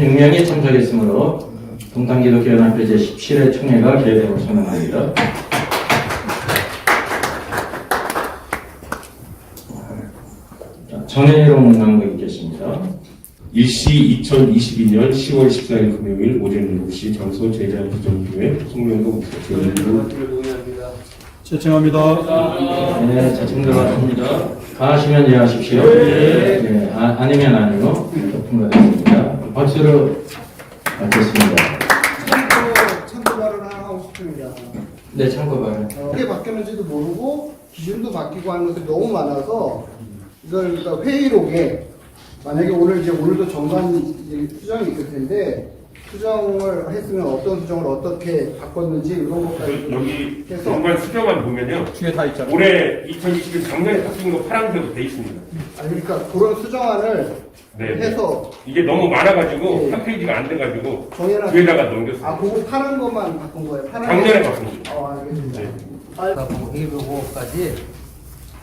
6명이 참석했으므로 동탄기독교연합회 제17회 총회가 개회됨을 선언합니다. 정혜롱 남극이 계십니다. 일시 2022년 10월 14일 금요일 오전 7시 장소 제자부정교회 송명도 목사님. 채청합니다. 네, 자, 지금 들어갔습니다. 가하시면 예하십시오. 네, 아니면 아니요. 통과됐습니다. 박수로 받겠습니다. 참고 발언 하나 하고 싶습니다. 네, 참고 발언. 어떻게 바뀌었는지도 모르고 기준도 바뀌고 하는 것들이 너무 많아서 이걸 그러니까 회의록에 만약에 오늘도 정관 수정이 있을 텐데 수정을 했으면 어떤 수정을 어떻게 바꿨는지 이런 것까지 여기 해서 정관 수정안 보면요. 뒤에 다 있잖아요. 올해 2021 작년에 바뀐 거 파란색으로 돼 있습니다. 아니 그러니까 그런 수정안을 네. 해서 이게 너무 많아가지고 네. 한 페이지가 안 돼가지고 정해놨 뒤에다가 넘겼어요. 아 그거 파란 것만 바꾼 거예요? 파란 작년에 거? 바꾼 거죠. 알겠습니다. 네. 회의보고까지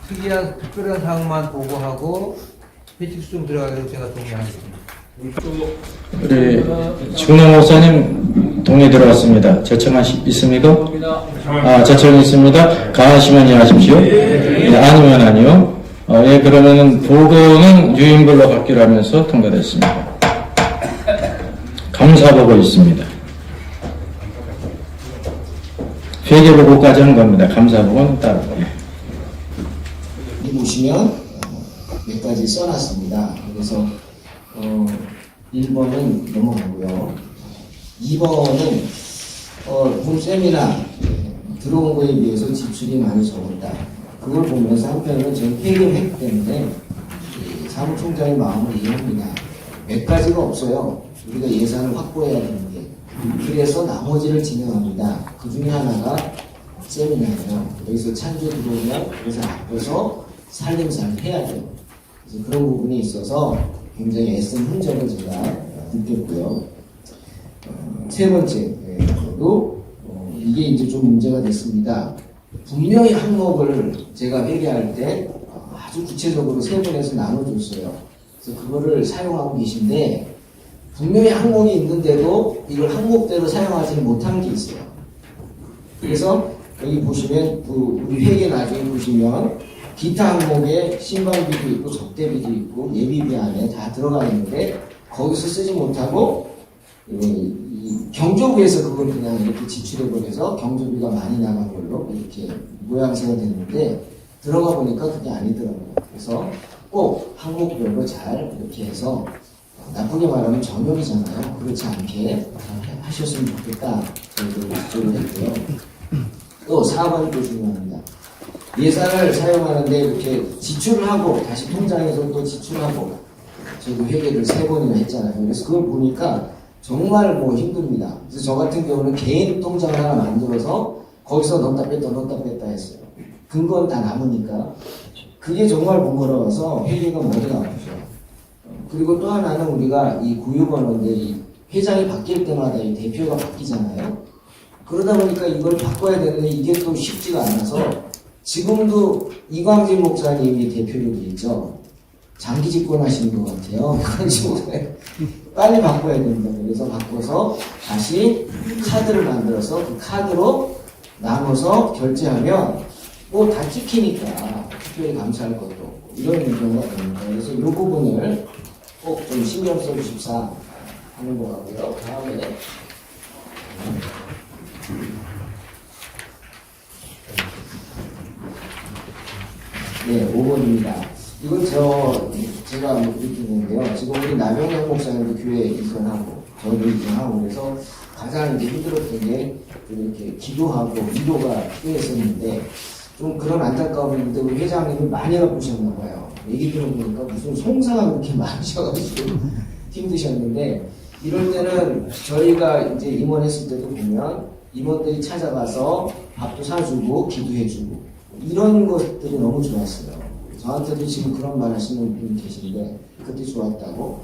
특별한 사항만 보고하고 회칙 수정 들어가기로 제가 동의하겠습니다. 우리 중남 목사님 동의 들어왔습니다. 제청하 있습니까? 아, 제청 있습니다. 가하시면 예하십시오. 네, 아니면 아니요. 예, 그러면은 보고는 유인별로 받기로 하면서 통과됐습니다. 감사보고 있습니다. 회계보고까지 한 겁니다. 감사보고는 따로. 예. 여기 보시면 몇 가지 써놨습니다. 그래서 1번은 넘어가고요. 2번은 본 세미나 들어온 거에 비해서 지출이 많이 적었다. 그걸 보면서 한편으로는 저는 회계를 했기 때문에 사무총장의 마음을 이해합니다. 몇 가지가 없어요. 우리가 예산을 확보해야 되는데 그래서 나머지를 진행합니다. 그 중에 하나가 세미나예요. 여기서 찬조 들어오면 그래서 앞에서 살림살이 해야 돼요. 그래서 그런 부분이 있어서 굉장히 애쓴 흔적을 제가 느꼈고요. 세 번째도 이게 이제 좀 문제가 됐습니다. 분명히 항목을 제가 회계할 때 아주 구체적으로 세분해서 나눠줬어요. 그래서 그거를 사용하고 계신데 분명히 항목이 있는데도 이걸 항목대로 사용하지 못하는 게 있어요. 그래서 여기 보시면 우리 회계 나중에 보시면 기타 항목에 신방비도 있고 접대비도 있고 예비비 안에 다 들어가 있는데 거기서 쓰지 못하고 경조부에서 그걸 그냥 이렇게 지출해버려서 경조비가 많이 나간 걸로 이렇게 모양새가 됐는데 들어가 보니까 그게 아니더라고요. 그래서 꼭 항목별로 잘 이렇게 해서 나쁘게 말하면 전용이잖아요. 그렇지 않게 하셨으면 좋겠다. 저희도 주장을 했고요. 또 4번도 중요합니다. 예산을 사용하는데 이렇게 지출을 하고 다시 통장에서 또 지출하고 저도 회계를 3번이나 했잖아요. 그래서 그걸 보니까 정말 힘듭니다. 그래서 저 같은 경우는 개인 통장을 하나 만들어서 거기서 넣었다 뺐다 했어요. 근거는 다 남으니까 그게 정말 번거로워서 회계가 머리가 아프죠. 그리고 또 하나는 우리가 이 구유번호인데 이 회장이 바뀔 때마다 이 대표가 바뀌잖아요. 그러다 보니까 이걸 바꿔야 되는데 이게 또 쉽지가 않아서 지금도 이광진 목사님이 대표로 돼 있죠. 장기 집권하시는 것 같아요. 그런지 모르겠어요. 빨리 바꿔야 됩니다. 그래서 바꿔서 다시 카드를 만들어서 그 카드로 나눠서 결제하면 뭐 다 찍히니까 특별히 감사할 것도 없고 이런 경우가 됩니다. 그래서 이 부분을 꼭 좀 신경 써주십사 하는 거고요. 다음에 네, 5번입니다. 이건 제가 느끼는데요. 지금 우리 나병영 목사님도 교회 이전하고, 저도 이전하고, 그래서 가장 이제 힘들었던 게, 이렇게 기도하고, 위로가 필요했었는데, 좀 그런 안타까움이 있는데, 우리 회장님은 많이 아프셨나봐요. 얘기 들어보니까 무슨 송사가 그렇게 많으셔가지고 힘드셨는데, 이럴 때는 저희가 이제 임원했을 때도 보면, 임원들이 찾아가서 밥도 사주고, 기도해주고, 이런 것들이 너무 좋았어요. 저한테도 지금 그런 말 하시는 분이 계신데 그때 좋았다고.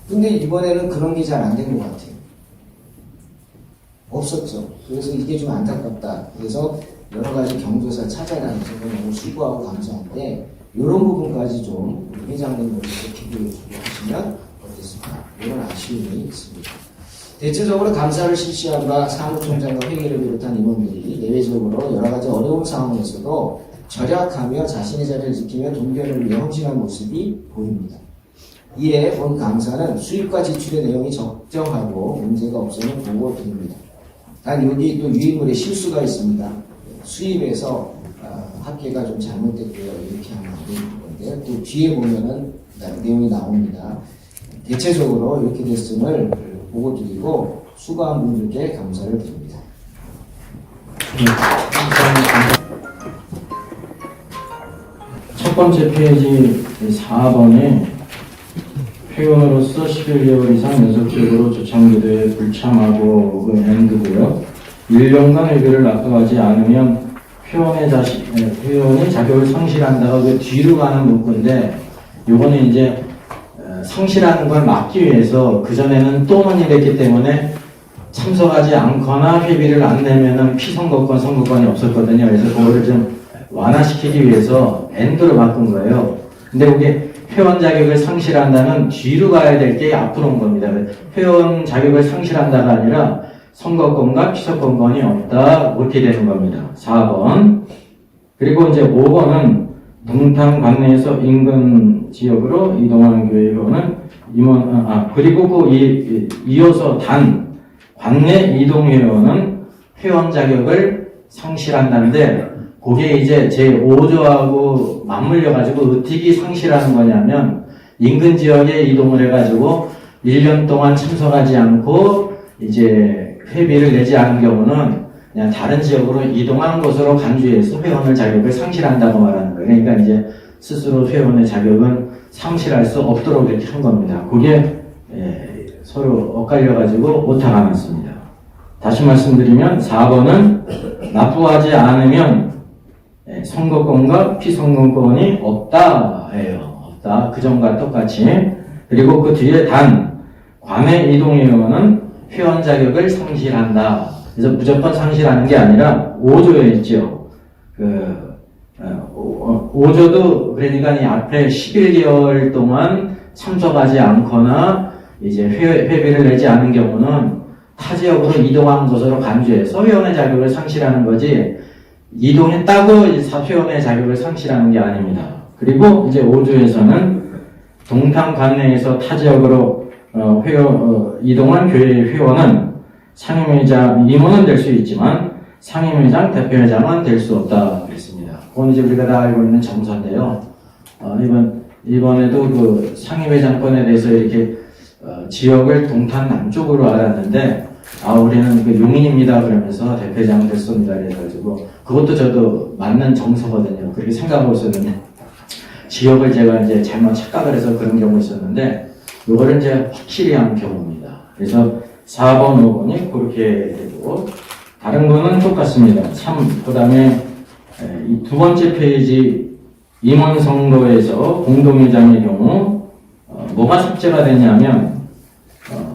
근데 이번에는 그런 게 잘 안 된 것 같아요. 없었죠. 그래서 이게 좀 안타깝다. 그래서 여러 가지 경조사 찾아다니면서 너무 수고하고 감사한데 이런 부분까지 좀 회장님 이렇게 기도해주고 하시면 어땠을까. 못했습니다. 이런 아쉬움이 있습니다. 대체적으로 감사를 실시한 바 사무총장과 회의를 비롯한 임원들이 내외적으로 여러 가지 어려운 상황에서도 절약하며 자신의 자리를 지키며 동결을 위해 헌신한 모습이 보입니다. 이에 본 감사는 수입과 지출의 내용이 적정하고 문제가 없음을 보고 드립니다. 단 여기 또 유인물에 실수가 있습니다. 수입에서 합계가 좀 잘못됐고요. 이렇게 하면 안 되는 건데 또 뒤에 보면은 내용이 나옵니다. 대체적으로 이렇게 됐음을 보고 드리고 수고한 분들께 감사를 드립니다. 첫 번째 페이지 4번에 회원으로서 11개월 이상 연속적으로 조창기도에 불참하고 엔드고요. 1년간 회비를 납부하지 않으면 회원의 자격을 상실한다가 그 뒤로 가는 문구인데 요거는 이제 상실하는 걸 막기 위해서 그전에는 또는 이랬기 때문에 참석하지 않거나 회비를 안 내면은 피선거권, 선거권이 없었거든요. 그래서 그거를 좀 완화시키기 위해서 엔드로 바꾼 거예요. 근데 그게 회원 자격을 상실한다는 뒤로 가야 될 게 앞으로 온 겁니다. 회원 자격을 상실한다가 아니라 선거권과 피선거권이 없다. 이렇게 되는 겁니다. 4번. 그리고 이제 5번은 동탄 관내에서 인근 지역으로 이동하는 교회원은 그리고 이어서 단 관내 이동 회원은 회원 자격을 상실한다는데 그게 이제 제5조하고 맞물려가지고 어떻게 상실하는 거냐면 인근 지역에 이동을 해가지고 1년 동안 참석하지 않고 이제 회비를 내지 않은 경우는 그냥 다른 지역으로 이동한 곳으로 간주해서 회원의 자격을 상실한다고 말하는 거예요. 그러니까 이제 스스로 회원의 자격은 상실할 수 없도록 이렇게 한 겁니다. 그게 서로 엇갈려가지고 오타가 났습니다. 다시 말씀드리면 4번은 납부하지 않으면 선거권과 피선거권이 없다예요. 없다. 그전과 똑같이. 그리고 그 뒤에 단 관내 이동회원은 회원 자격을 상실한다. 그래서 무조건 상실하는 게 아니라 5조에 있죠. 5조도 그러니까 이 앞에 11개월 동안 참석하지 않거나 이제 회비를 내지 않은 경우는 타 지역으로 이동한 곳으로 간주해서 회원의 자격을 상실하는 거지 이동했다고 회원의 자격을 상실하는 게 아닙니다. 그리고 이제 5조에서는 동탄 관내에서 타 지역으로 이동한 교회 회원은 상임회장, 임원은 될 수 있지만 상임회장, 대표회장은 될 수 없다 그랬습니다. 그건 이제 우리가 다 알고 있는 정서인데요. 이번에도 그 상임회장권에 대해서 이렇게 지역을 동탄 남쪽으로 알았는데 우리는 그 용인입니다 그러면서 대표장 됐습니다 그래가지고 그것도 저도 맞는 정서거든요. 그렇게 생각하고 있었는데 지역을 제가 이제 잘못 착각을 해서 그런 경우 있었는데 요거를 이제 확실히 한 경우입니다. 그래서 4번, 5번이 그렇게 되고 다른 거는 똑같습니다. 그 다음에 이 두 번째 페이지 임원 선거에서 공동회장의 경우 뭐가 삭제가 되냐면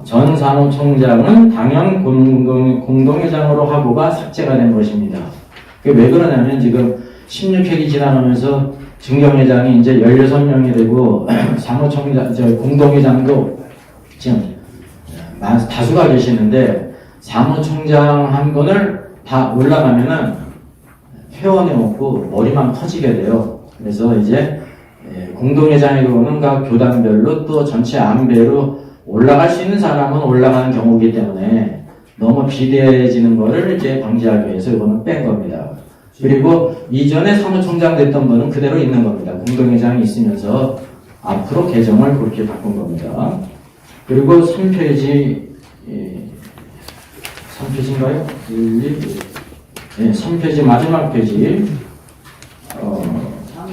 전 사무총장은 당연 공동회장으로 하고가 삭제가 된 것입니다. 그게 왜 그러냐면 지금 16회기 지나가면서 증경회장이 이제 16명이 되고 공동회장도 지금 다수가 계시는데 사무총장 한 분을 다 올라가면은 회원이 없고 머리만 커지게 돼요. 그래서 이제 공동회장의 경우는 각 교단별로 또 전체 안배로 올라갈 수 있는 사람은 올라가는 경우이기 때문에 너무 비대해지는 거를 이제 방지하기 위해서 이거는 뺀 겁니다. 그리고 이전에 사무총장 됐던 분은 그대로 있는 겁니다. 공동회장이 있으면서 앞으로 개정을 그렇게 바꾼 겁니다. 그리고 3페이지, 3페이지인가요? 3페이지 마지막 페이지.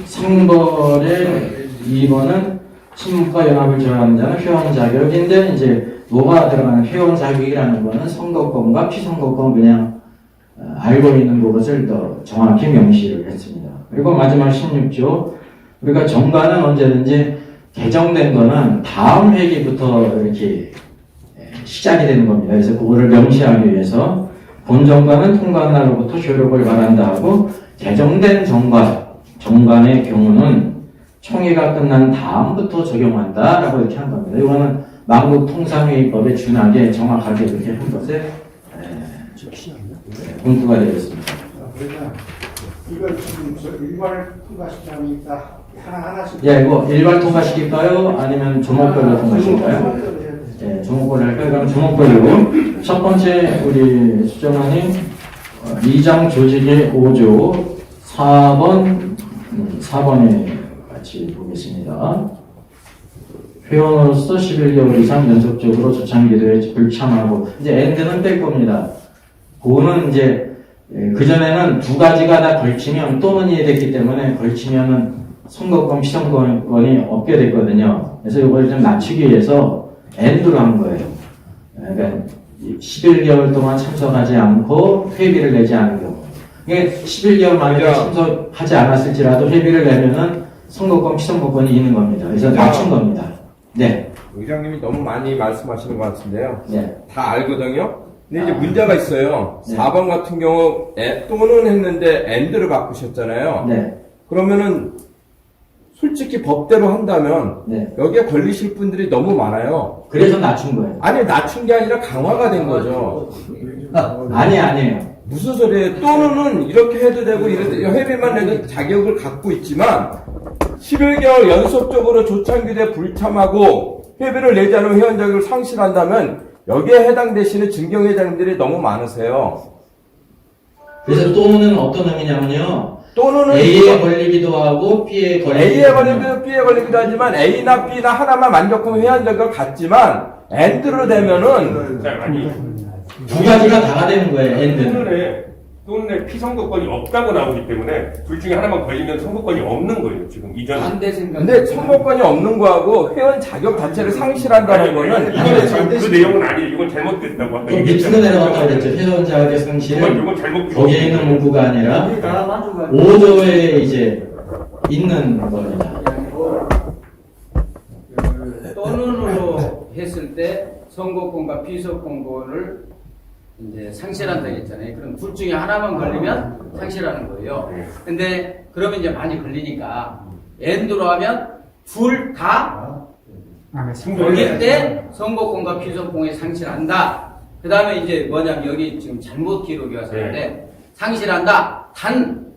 상벌의 2번은 친문과 연합을 저하는 자는 회원 자격인데 이제 뭐가 들어가는 회원 자격이라는 거는 선거권과 피선거권 그냥 알고 있는 것을 더 정확히 명시를 했습니다. 그리고 마지막 16조 우리가 정관은 언제든지 개정된 거는 다음 회기부터 이렇게 시작이 되는 겁니다. 그래서 그거를 명시하기 위해서 본 정관은 통과한 날로부터 효력을 발한다 하고 개정된 정관의 경우는 총회가 끝난 다음부터 적용한다라고 이렇게 한 겁니다. 이거는 만국통상회의법에 준하게 정확하게 그렇게 한 것에 공부가 되겠습니다. 그러면 이걸 지금 저 일괄 통과시키니까 하나하나씩. 예, 이거 일괄 통과시킬까요? 아니면 조목별로 통과시킬까요? 예, 조목별로 할까요? 그럼 조목별로 첫 번째 우리 수정안이 2장 조직의 5조 4번에 같이 보겠습니다. 회원으로서 11개월 이상 연속적으로 조창기도에 불참하고, 이제 엔드는 뺄 겁니다. 그거는 이제 그전에는 두 가지가 다 걸치면 또는 이해됐기 때문에 걸치면은 선거권, 피선거권이 없게 됐거든요. 그래서 이걸 좀 낮추기 위해서 엔드로 한 거예요. 그러니까 11개월 동안 참석하지 않고 회비를 내지 않은 경우. 이게 11개월 만에 참석하지 않았을지라도 회비를 내면은 선거권, 피선거권이 있는 겁니다. 그래서 낮춘 겁니다. 네. 의장님이 너무 많이 말씀하시는 것 같은데요. 네. 다 알거든요. 근데 이제 문제가 있어요. 네. 4번 같은 경우 또는 했는데 and를 바꾸셨잖아요. 네. 그러면은 솔직히 법대로 한다면 네. 여기에 걸리실 분들이 너무 많아요. 그래서 낮춘 거예요. 아니 낮춘 게 아니라 강화가 된 거죠. 아니에요. 무슨 소리예요? 또는 이렇게 해도 되고 회비만 내도 자격을 갖고 있지만 11개월 연속적으로 조창기대 불참하고 회비를 내지 않으면 회원 자격을 상실한다면 여기에 해당되시는 증경회장님들이 너무 많으세요. 그래서 또는 어떤 의미냐면요. 또는 A에 걸리기도 하고 B에 걸리기도 A에 걸리기도 B에 걸리기도 하지만 A나 B나 하나만 만족하면 회원 자격을 갖지만 AND로 되면은 두 가지가 다가 되는 거예요. 엔드는. 또는 피선거권이 없다고 나오기 때문에 둘 중에 하나만 걸리면 선거권이 없는 거예요. 지금 이전. 근데 선거권이 없는 거하고 회원 자격 자체를 상실한다는 거는 이거는 지금 그 내용은 아니에요. 이건 잘못됐다고 하는 좀 밑으로 내려갔다고 그랬죠. 회원 자격 상실은 이건 잘못. 거기에 있는 문구가 아니라 5조에 이제 있는 겁니다. 또는으로 했을 때 선거권과 피선거권을 이제 상실한다고 했잖아요. 그럼 둘 중에 하나만 걸리면 상실하는 거예요. 근데 그러면 이제 많이 걸리니까 엔드로 하면 둘 다 걸릴 때 선거권과 피선거권이 상실한다. 그 다음에 이제 뭐냐면 여기 지금 잘못 기록이 왔었는데 상실한다. 단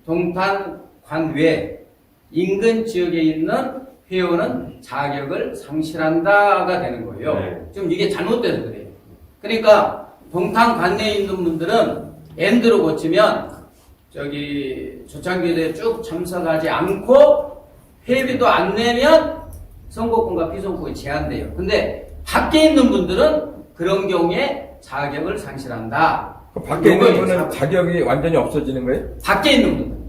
동탄 관 외 인근 지역에 있는 회원은 자격을 상실한다가 되는 거예요. 네. 지금 이게 잘못돼서 그래요. 그러니까 동탄 관내에 있는 분들은 엔드로 고치면 저기 조창기대에 쭉 참석하지 않고 회비도 안 내면 선거권과 피선거권이 제한돼요. 근데 밖에 있는 분들은 그런 경우에 자격을 상실한다. 밖에 있는 분은 자격이 완전히 없어지는 거예요? 밖에 있는 분들.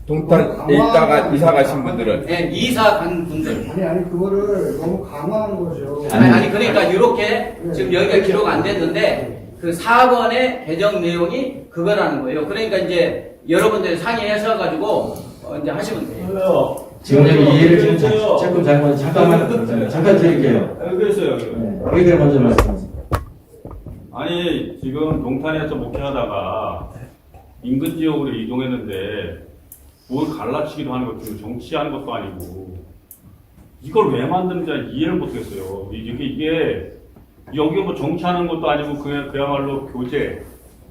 동탄에 있다가 이사 가신 분들은 네, 이사 간 분들. 아니 그거를 너무 강화한 거죠. 아니 그러니까 이렇게 지금 여기가 기록 안 됐는데 그 4번의 개정 내용이 그거라는 거예요. 그러니까 이제 여러분들 상의해서 가지고 이제 하시면 돼요. 지금 여기 이해를 지금 조금 잘못 잠깐 드릴게요. 그랬어요. 네. 여기를 먼저 말씀하세요. 아니 지금 동탄에서 목회하다가 인근 지역으로 이동했는데 뭘 갈라치기도 하는 것도 정치하는 것도 아니고 이걸 왜 만드는지 이해를 못했어요. 이게 여기 뭐 정치하는 것도 아니고 그야말로 교제,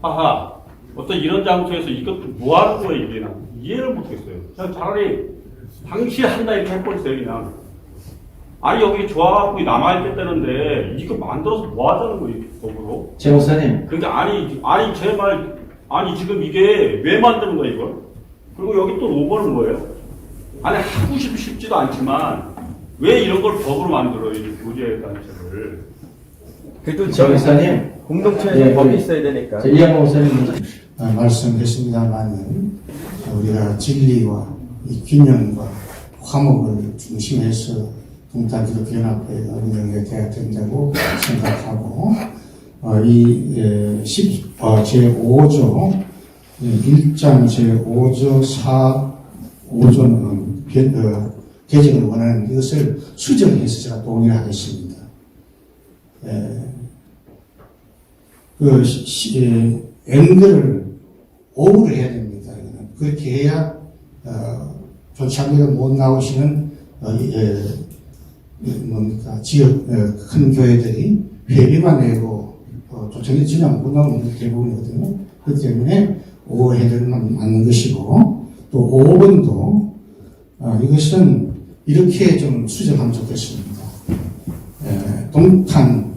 하하 어떤 이런 장소에서 이것도 뭐 하는 거예요 이게 난 이해를 못했어요. 그냥 차라리 당시에 한다 이렇게 해버렸어요 그냥. 아니 여기 좋아갖고 남아있겠다는데 이거 만들어서 뭐 하자는 거예요 법으로? 제 목사님. 그러니까 아니 제 말 아니 지금 이게 왜 만드는 거야 이걸? 그리고 여기 또 5번은 뭐예요? 아니 하고 싶지도 않지만 왜 이런 걸 법으로 만들어요 이 교제 단체를? 그래도 제 목사님. 공동체에 네, 법이 네. 있어야 되니까. 이양호 목사님 먼저. 말씀했습니다만 우리가 진리와 이 균형과 화목을 중심해서 동탄기독연합회 운영이 돼야 된다고 생각하고 제5조 1장 제5조 5조는 개정을 원하는 이것을 수정해서 제가 동의를 하겠습니다. 엔드를 오후를 해야 됩니다. 그렇게 해야 조창기가 못 나오시는 뭡니까 지역 큰 교회들이 회비만 내고 조정이 진행 못하는 대부분이거든요. 그렇기 때문에 5회들만 맞는 것이고 또 5번도 이것은 이렇게 좀 수정하면 좋겠습니다. 동탄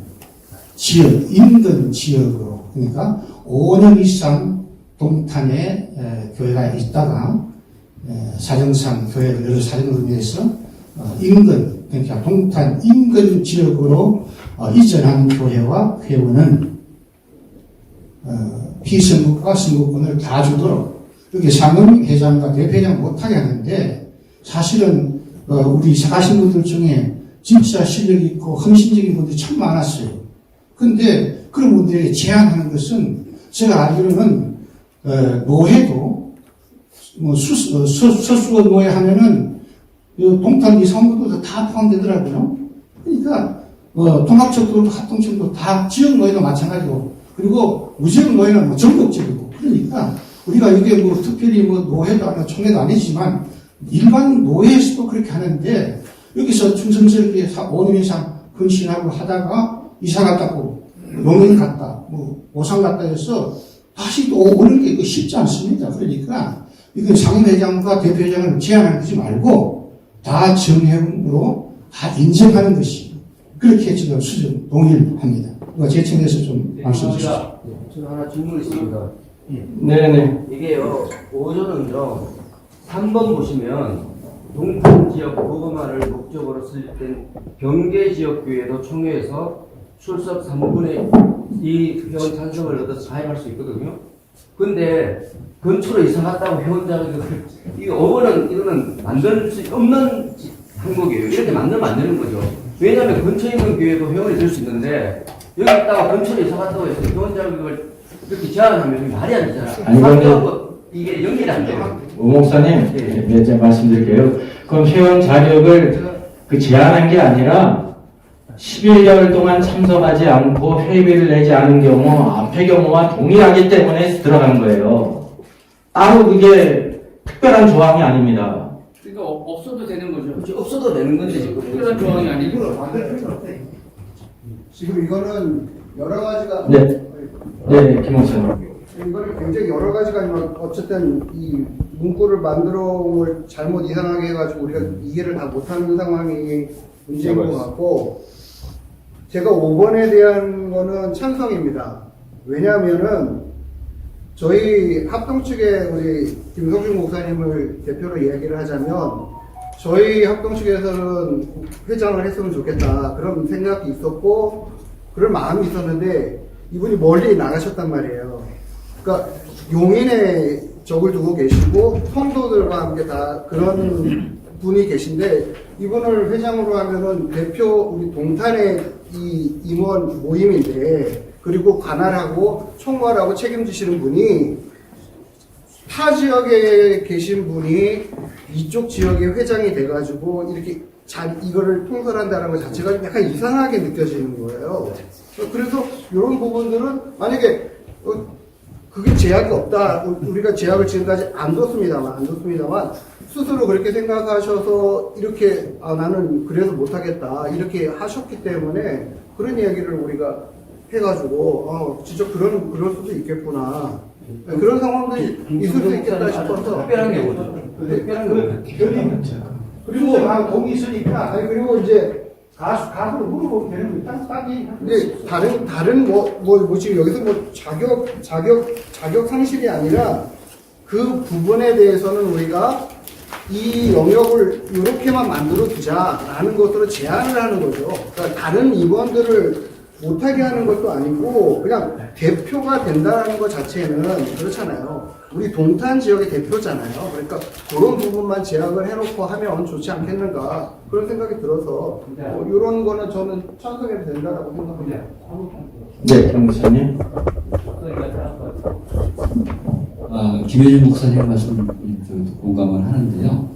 지역, 인근 지역으로, 그러니까 5년 이상 동탄에 교회가 있다가 사정상 교회를 여러 사정으로 인해서 인근, 그러니까 동탄 인근 지역으로 이전한 교회와 회원은 피선거과 선거권을 다 주도록 이렇게 상임회장과 대회장 못하게 하는데 사실은 우리 가신 분들 중에 진짜 실력 있고 헌신적인 분들이 참 많았어요. 근데 그런 분들이 제안하는 것은 제가 알기로는 노회도 뭐 서수원 노회 하면은 동탄 이사원들도 다 포함되더라고요. 그러니까 통합적도 합동적도 다 지역 노회도 마찬가지고 그리고 무지역 노회는 뭐 전국적이고 그러니까 우리가 이게 뭐 특별히 뭐 노회도 아니고 총회도 아니지만 일반 노회에서도 그렇게 하는데 여기서 충성스럽게 5년 이상 근신하고 하다가 이사 갔다고 농민 갔다 뭐 오상 갔다 해서 다시 또 오는 게 쉽지 않습니다. 그러니까 이거 상임회장과 대표회장을 제안하지 말고 다 정회원으로 다 인정하는 것이 그렇게 지금 수정 동의합니다. 제청에서 좀 말씀 주시죠. 저는 하나 질문 있습니다. 네네. 이게요, 오전은요, 3번 보시면, 동탄 지역 보고만을 목적으로 쓸 땐 경계 지역 교회도 총회에서 출석 3분의 2 회원 찬성을 얻어서 가입할 수 있거든요. 근데 근처로 이사 갔다고 회원 자격을, 이거 5번은 이거는 만들 수 없는 항목이에요. 이렇게 만들면 안 되는 거죠. 왜냐하면 근처에 있는 교회도 회원이 될 수 있는데, 여기 있다가 근처로 이사 갔다고 해서 회원 자격을 이렇게 제한하면 말이 안 되잖아. 아니, 이게 연결이 안 돼요. 오 목사님, 네, 제가 말씀드릴게요. 그럼 회원 자격을 제한한 게 아니라 11개월 동안 참석하지 않고 회비를 내지 않은 경우 앞의 경우와 동일하기 때문에 들어간 거예요. 따로 그게 특별한 조항이 아닙니다. 그러니까 없어도 되는 거죠. 그렇지, 없어도 되는 건데, 지금. 특별한 조항이 아니고. 지금 이거는 여러 가지가 네, 김 목사님. 이거는 굉장히 여러 가지가 아니면 어쨌든 이 문구를 만들어 온 걸 잘못 이상하게 해가지고 우리가 이해를 다 못하는 상황이 문제인 것 같고 제가 5번에 대한 거는 찬성입니다. 왜냐하면은 저희 합동 측에 우리 김성중 목사님을 대표로 이야기를 하자면 저희 합동 측에서는 회장을 했으면 좋겠다 그런 생각이 있었고 그런 마음이 있었는데 이분이 멀리 나가셨단 말이에요. 그러니까 용인에 적을 두고 계시고 성도들과 함께 다 그런 분이 계신데 이분을 회장으로 하면은 대표 우리 동탄의 이 임원 모임인데 그리고 관할하고 총괄하고 책임지시는 분이 타 지역에 계신 분이 이쪽 지역의 회장이 돼가지고 이렇게 이거를 통솔한다는 것 자체가 약간 이상하게 느껴지는 거예요. 그래서 이런 부분들은 만약에 그게 제약이 없다. 우리가 제약을 지금까지 안 뒀습니다만 스스로 그렇게 생각하셔서 이렇게 나는 그래서 못하겠다 이렇게 하셨기 때문에 그런 이야기를 우리가 해가지고 진짜 그럴 수도 있겠구나. 그런 상황들이 있을 수 있겠다 싶어서 특별한 게 뭐죠? 특별한 게 뭐죠? 그리고 동이 있으니까 그리고 이제 가수로 물어보면 되는 거예요. 딱이. 근데 다른 뭐 지금 여기서 뭐 자격 상실이 아니라 그 부분에 대해서는 우리가 이 영역을 이렇게만 만들어 두자라는 것으로 제안을 하는 거죠. 그러니까 다른 임원들을 못하게 하는 것도 아니고 그냥 대표가 된다는 것 자체는 그렇잖아요. 우리 동탄 지역의 대표잖아요. 그러니까 그런 부분만 제약을 해놓고 하면 좋지 않겠는가 그런 생각이 들어서 이런 거는 저는 찬성해도 된다라고 생각합니다. 네, 김 목사님. 김혜준 목사님 말씀 공감을 하는데요.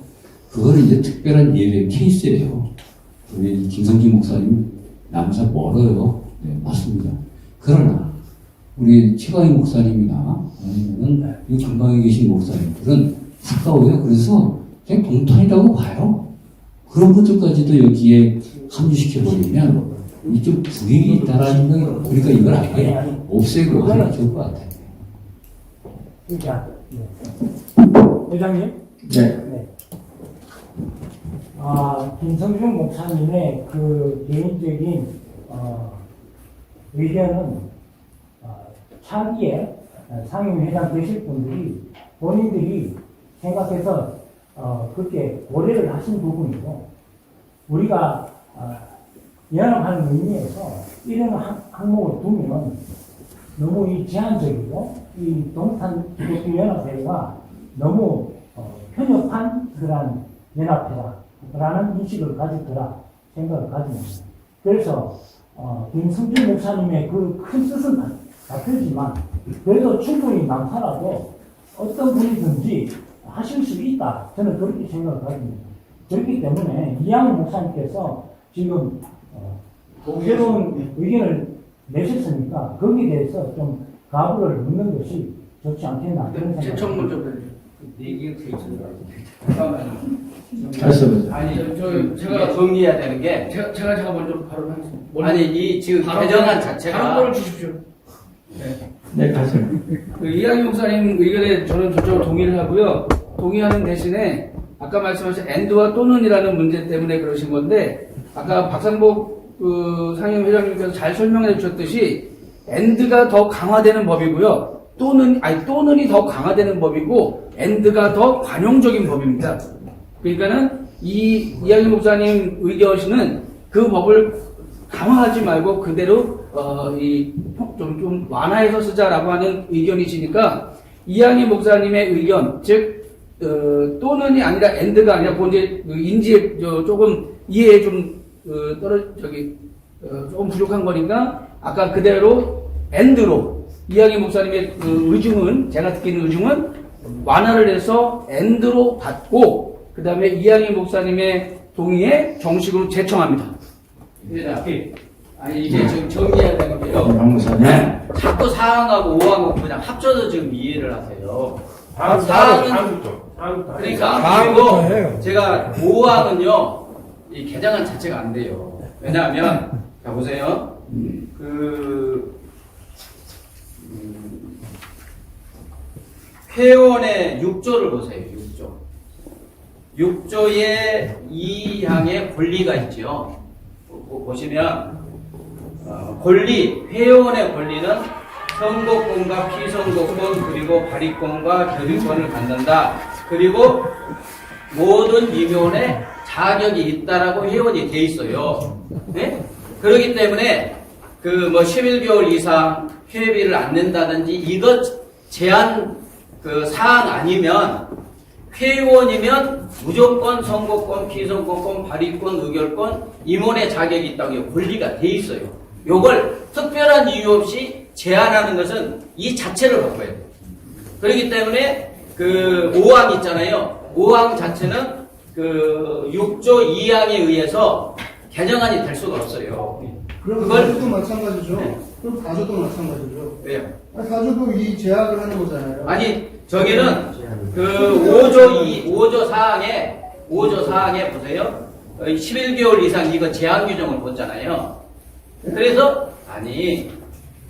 그거는 이제 특별한 예외 케이스예요. 우리 김성기 목사님 남사 멀어요. 네, 맞습니다. 그러나 우리 최강희 목사님이나 아니면은 이 근방에 계신 목사님들은 가까워요. 그래서 그냥 동탄이라고 봐요. 그런 것들까지도 여기에 함유시켜버리면 이좀 불이익이 있다라는 거, 그러니까 이걸 아예 없애고 하면 좋을 것 같아요. 그러니까 회장님. 네. 김성준 목사님의 그 개인적인 의견은 차기에 상임회장 되실 분들이 본인들이 생각해서 그렇게 고려를 하신 부분이고, 우리가 연합하는 의미에서 이런 항목을 두면 너무 이 제한적이고 이 동탄 기독교 연합회가 너무 편협한 그런 연합회다라는 인식을 가지더라 생각을 가집니다. 그래서 김성준 목사님의 그 큰 뜻은 같지만 그래도 충분히 많더라도 어떤 분이든지 하실 수 있다, 저는 그렇게 생각을 가집니다. 그렇기 때문에 이양희 목사님께서 지금 새로운 의견을 내셨으니까 거기에 대해서 좀 가부를 묻는 것이 좋지 않겠나 그런 생각이 제청문 좀 잠깐만요. 말씀하세요. 아니 제가 정리해야 되는 게 제가 먼저 바로 하겠습니다. 아니 이 지금 개정안 자체가 다른 걸 주십시오. 네, 가세요. 그 이양희 목사님 의견에 저는 전적으로 동의를 하고요. 동의하는 대신에 아까 말씀하신 엔드와 또는이라는 문제 때문에 그러신 건데, 아까 박상복 그 상임회장님께서 잘 설명해 주셨듯이 엔드가 더 강화되는 법이고요. 또는이 더 강화되는 법이고 엔드가 더 관용적인 법입니다. 그러니까는 이 이양희 목사님 의견은 그 법을 강화하지 말고 그대로 좀 완화해서 쓰자라고 하는 의견이시니까, 이양희 목사님의 의견, 즉 또는이 아니라 엔드가 아니라 본제 인지에 조금 이해에 좀 조금 부족한 거니까 아까 그대로 엔드로, 이양희 목사님의 그 의중은, 제가 듣기는 의중은 완화를 해서 엔드로 받고 그 다음에 이양희 목사님의 동의에 정식으로 제청합니다. 아니 이게 지금 정리해야 되는 게요. 박목사님. 자꾸 4항하고 5항하고 그냥 합쳐서 지금 이해를 하세요. 그러니까 그리고 제가 5항은요 이 개정안 자체가 안 돼요. 왜냐하면 자 보세요. 회원의 6조를 보세요. 6조에 2항에 권리가 있죠. 보시면 회원의 권리는 선거권과 피선거권 그리고 발의권과 결의권을 갖는다. 그리고 모든 임원의 자격이 있다라고 회원이 돼 있어요. 네? 그렇기 때문에 11개월 이상 회비를 안 낸다든지 이것 제한 사항 아니면 회원이면 무조건 선거권, 피선거권, 발의권, 의결권, 임원의 자격이 있다고 권리가 돼 있어요. 요걸 특별한 이유 없이 제한하는 것은 이 자체를 바꿔야 돼요. 그렇기 때문에 5항 있잖아요. 5항 자체는 6조 2항에 의해서 개정안이 될 수가 없어요. 그럼 가족도 마찬가지죠. 네. 그럼 가족도 마찬가지죠. 왜요? 가족도 이 제약을 하는 거잖아요. 아니, 저기는 5조 4항에 보세요. 11개월 이상 이거 제한 규정을 pos잖아요. 그래서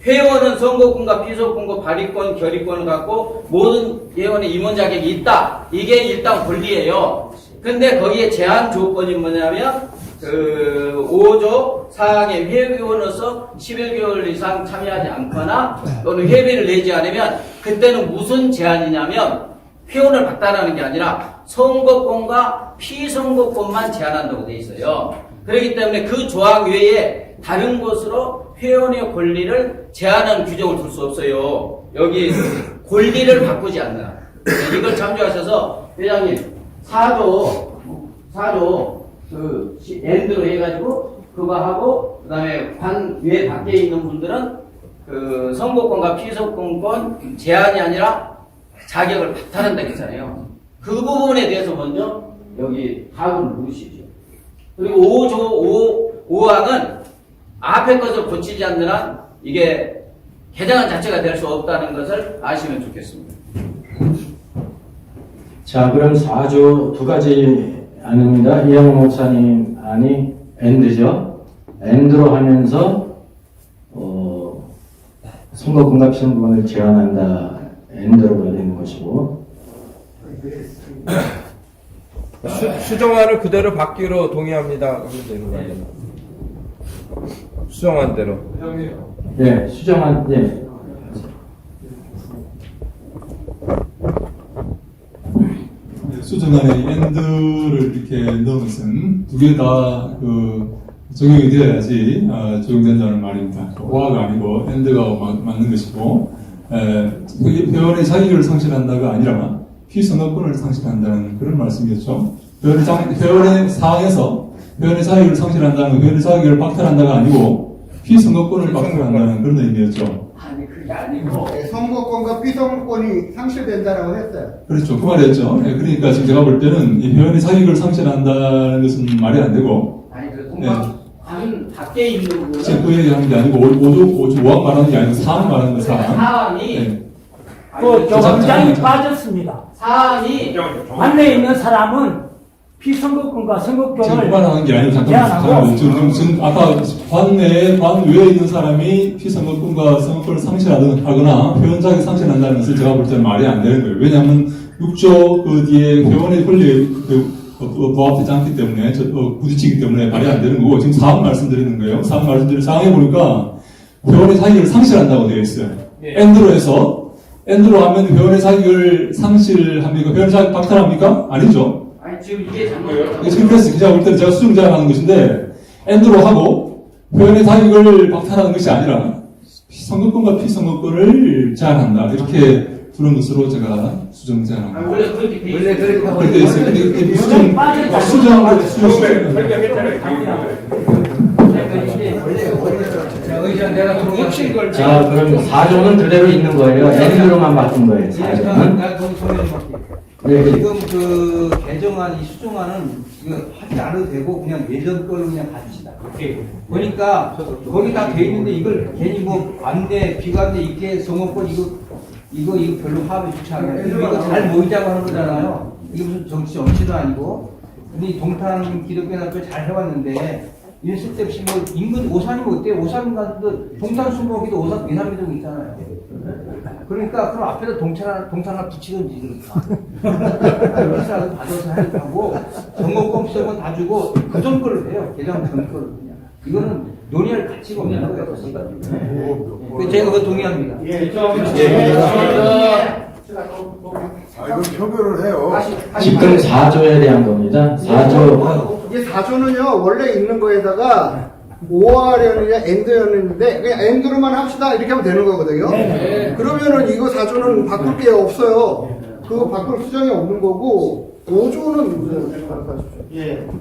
회원은 선거권과 피선거권과 발의권, 결의권을 갖고 모든 회원의 임원 자격이 있다. 이게 일단 권리예요. 근데 거기에 제한 조건이 뭐냐면 5조 4항의 회원으로서 11개월 이상 참여하지 않거나 또는 회비를 내지 않으면 그때는 무슨 제한이냐면 회원을 받다라는 게 아니라 선거권과 피선거권만 제한한다고 돼 있어요. 그렇기 때문에 그 조항 외에 다른 곳으로 회원의 권리를 제한하는 규정을 둘 수 없어요. 여기 권리를 바꾸지 않는. 이걸 참조하셔서 회장님 4조 엔드로 해가지고 그거 하고 그다음에 외 밖에 있는 분들은 선거권과 피선거권 제한이 아니라 자격을 박탈한다고 했잖아요. 그 부분에 대해서 먼저 여기 하고를 누르시죠. 그리고 5항은 앞에 것을 고치지 않는 한 이게 개정안 자체가 될 수 없다는 것을 아시면 좋겠습니다. 자, 그럼 4조 두 가지 아닙니다. 이영호 목사님 안이 엔드죠. 엔드로 하면서 선거 공갑신분을 제한한다. 엔드로 되어 있는 것이고. 수정안을 그대로 받기로 동의합니다. 하면 되는 거 아니에요? 수정안 대로. 네, 수정안, 네. 수정안에 엔드를 이렇게 넣은 것은 두 개 다 적용이 되어야지 적용된다는 말입니다. 오화가 아니고 엔드가 맞는 것이고, 회원의 자격을 상실한다가 아니라 피선거권을 상실한다는 그런 말씀이었죠. 회원의 사항에서 회원의 자격을 상실한다는 회원의 자격을 박탈한다가 아니고 피선거권을 박탈한다는 그런 의미였죠. 아니 그게 아니고 선거권과 피선거권이 상실된다라고 했어요. 그렇죠. 그 말이었죠. 그러니까 지금 제가 볼 때는 이 회원의 자격을 상실한다는 것은 말이 안 되고, 아니 그 공감 관 밖에 있는 거는 지금 그 얘기하는 게 아니고 5조 말하는 게 아니고 사항 말하는 거 사항. 사안이 저 문장이 빠졌습니다. 사안이 관내에 있는 사람은 피선거권과 지금 선거권을 그만하는 게 아니고 잠깐만. 지금 아까 관 외에 있는 사람이 피선거권과 선거권을 상실하거나 회원 자격 상실한다는 것을 제가 볼 때는 말이 안 되는 거예요. 왜냐하면 6조 그 뒤에 회원의 권리에 부합되지 않기 때문에 부딪히기 때문에 말이 안 되는 거고, 지금 사항 말씀드리는 거예요. 사항 말씀드리는 사항에 보니까 회원의 자격을 상실한다고 되어 있어요. 엔드로 해서 엔드로 하면 회원의 자격을 상실합니까? 회원의 자격 박탈합니까? 아니죠. 아니 지금 이게 잘못됐다고. 지금 그래서 기자 볼 때는 제가 수정 제안하는 것인데, 엔드로 하고 회원의 자격을 박탈하는 것이 아니라 선거권과 피선거권을 제한한다. 이렇게 두는 것으로 제가 수정 제안합니다. 원래 그렇게 하고 그렇게 있어요. 근데 이게 수정 의견 내가 동의하신 걸. 자, 그럼 4조는 그대로 있는 거예요. 엔드로만 바꾼 거예요, 4조는. 내가 동의 좀 할게. 네. 지금 그 개정안, 이 수정안은 이거 하지 않아도 되고 그냥 예전 걸로 그냥 갑시다. 보니까 거기 다 돼 있는데 이걸 괜히 뭐 관대, 비관대 이렇게 선거권 이거 별로 합의 좋지 않아요. 이거 잘 모이자고 하는 거잖아요. 이게 무슨 정치도 아니고. 근데 동탄 기독교연합회 잘 해왔는데 이런 쓸데없이 뭐 인근 오산이면 어때요? 오산 가도 동탄 순복이도 오산 외삼미동 있잖아요. 그러니까 그럼 앞에다 동탄을 붙이든지 그러니까 그래서 받아서 하고 정보권 비서권 다 주고 그 정도를 해요. 개정 전 거를 그냥 이거는 논의할 가치가 없는 거예요. 제가 그거 동의합니다. 이건 표결을 해요. 지금 4조에 대한 겁니다. 4조. 이게 4조는요, 원래 있는 거에다가 OR이었느냐, 엔드였는데, 그냥 엔드로만 합시다. 이렇게 하면 되는 거거든요. 그러면은 이거 4조는 바꿀 게 없어요. 그거 바꿀 수정이 없는 거고, 5조는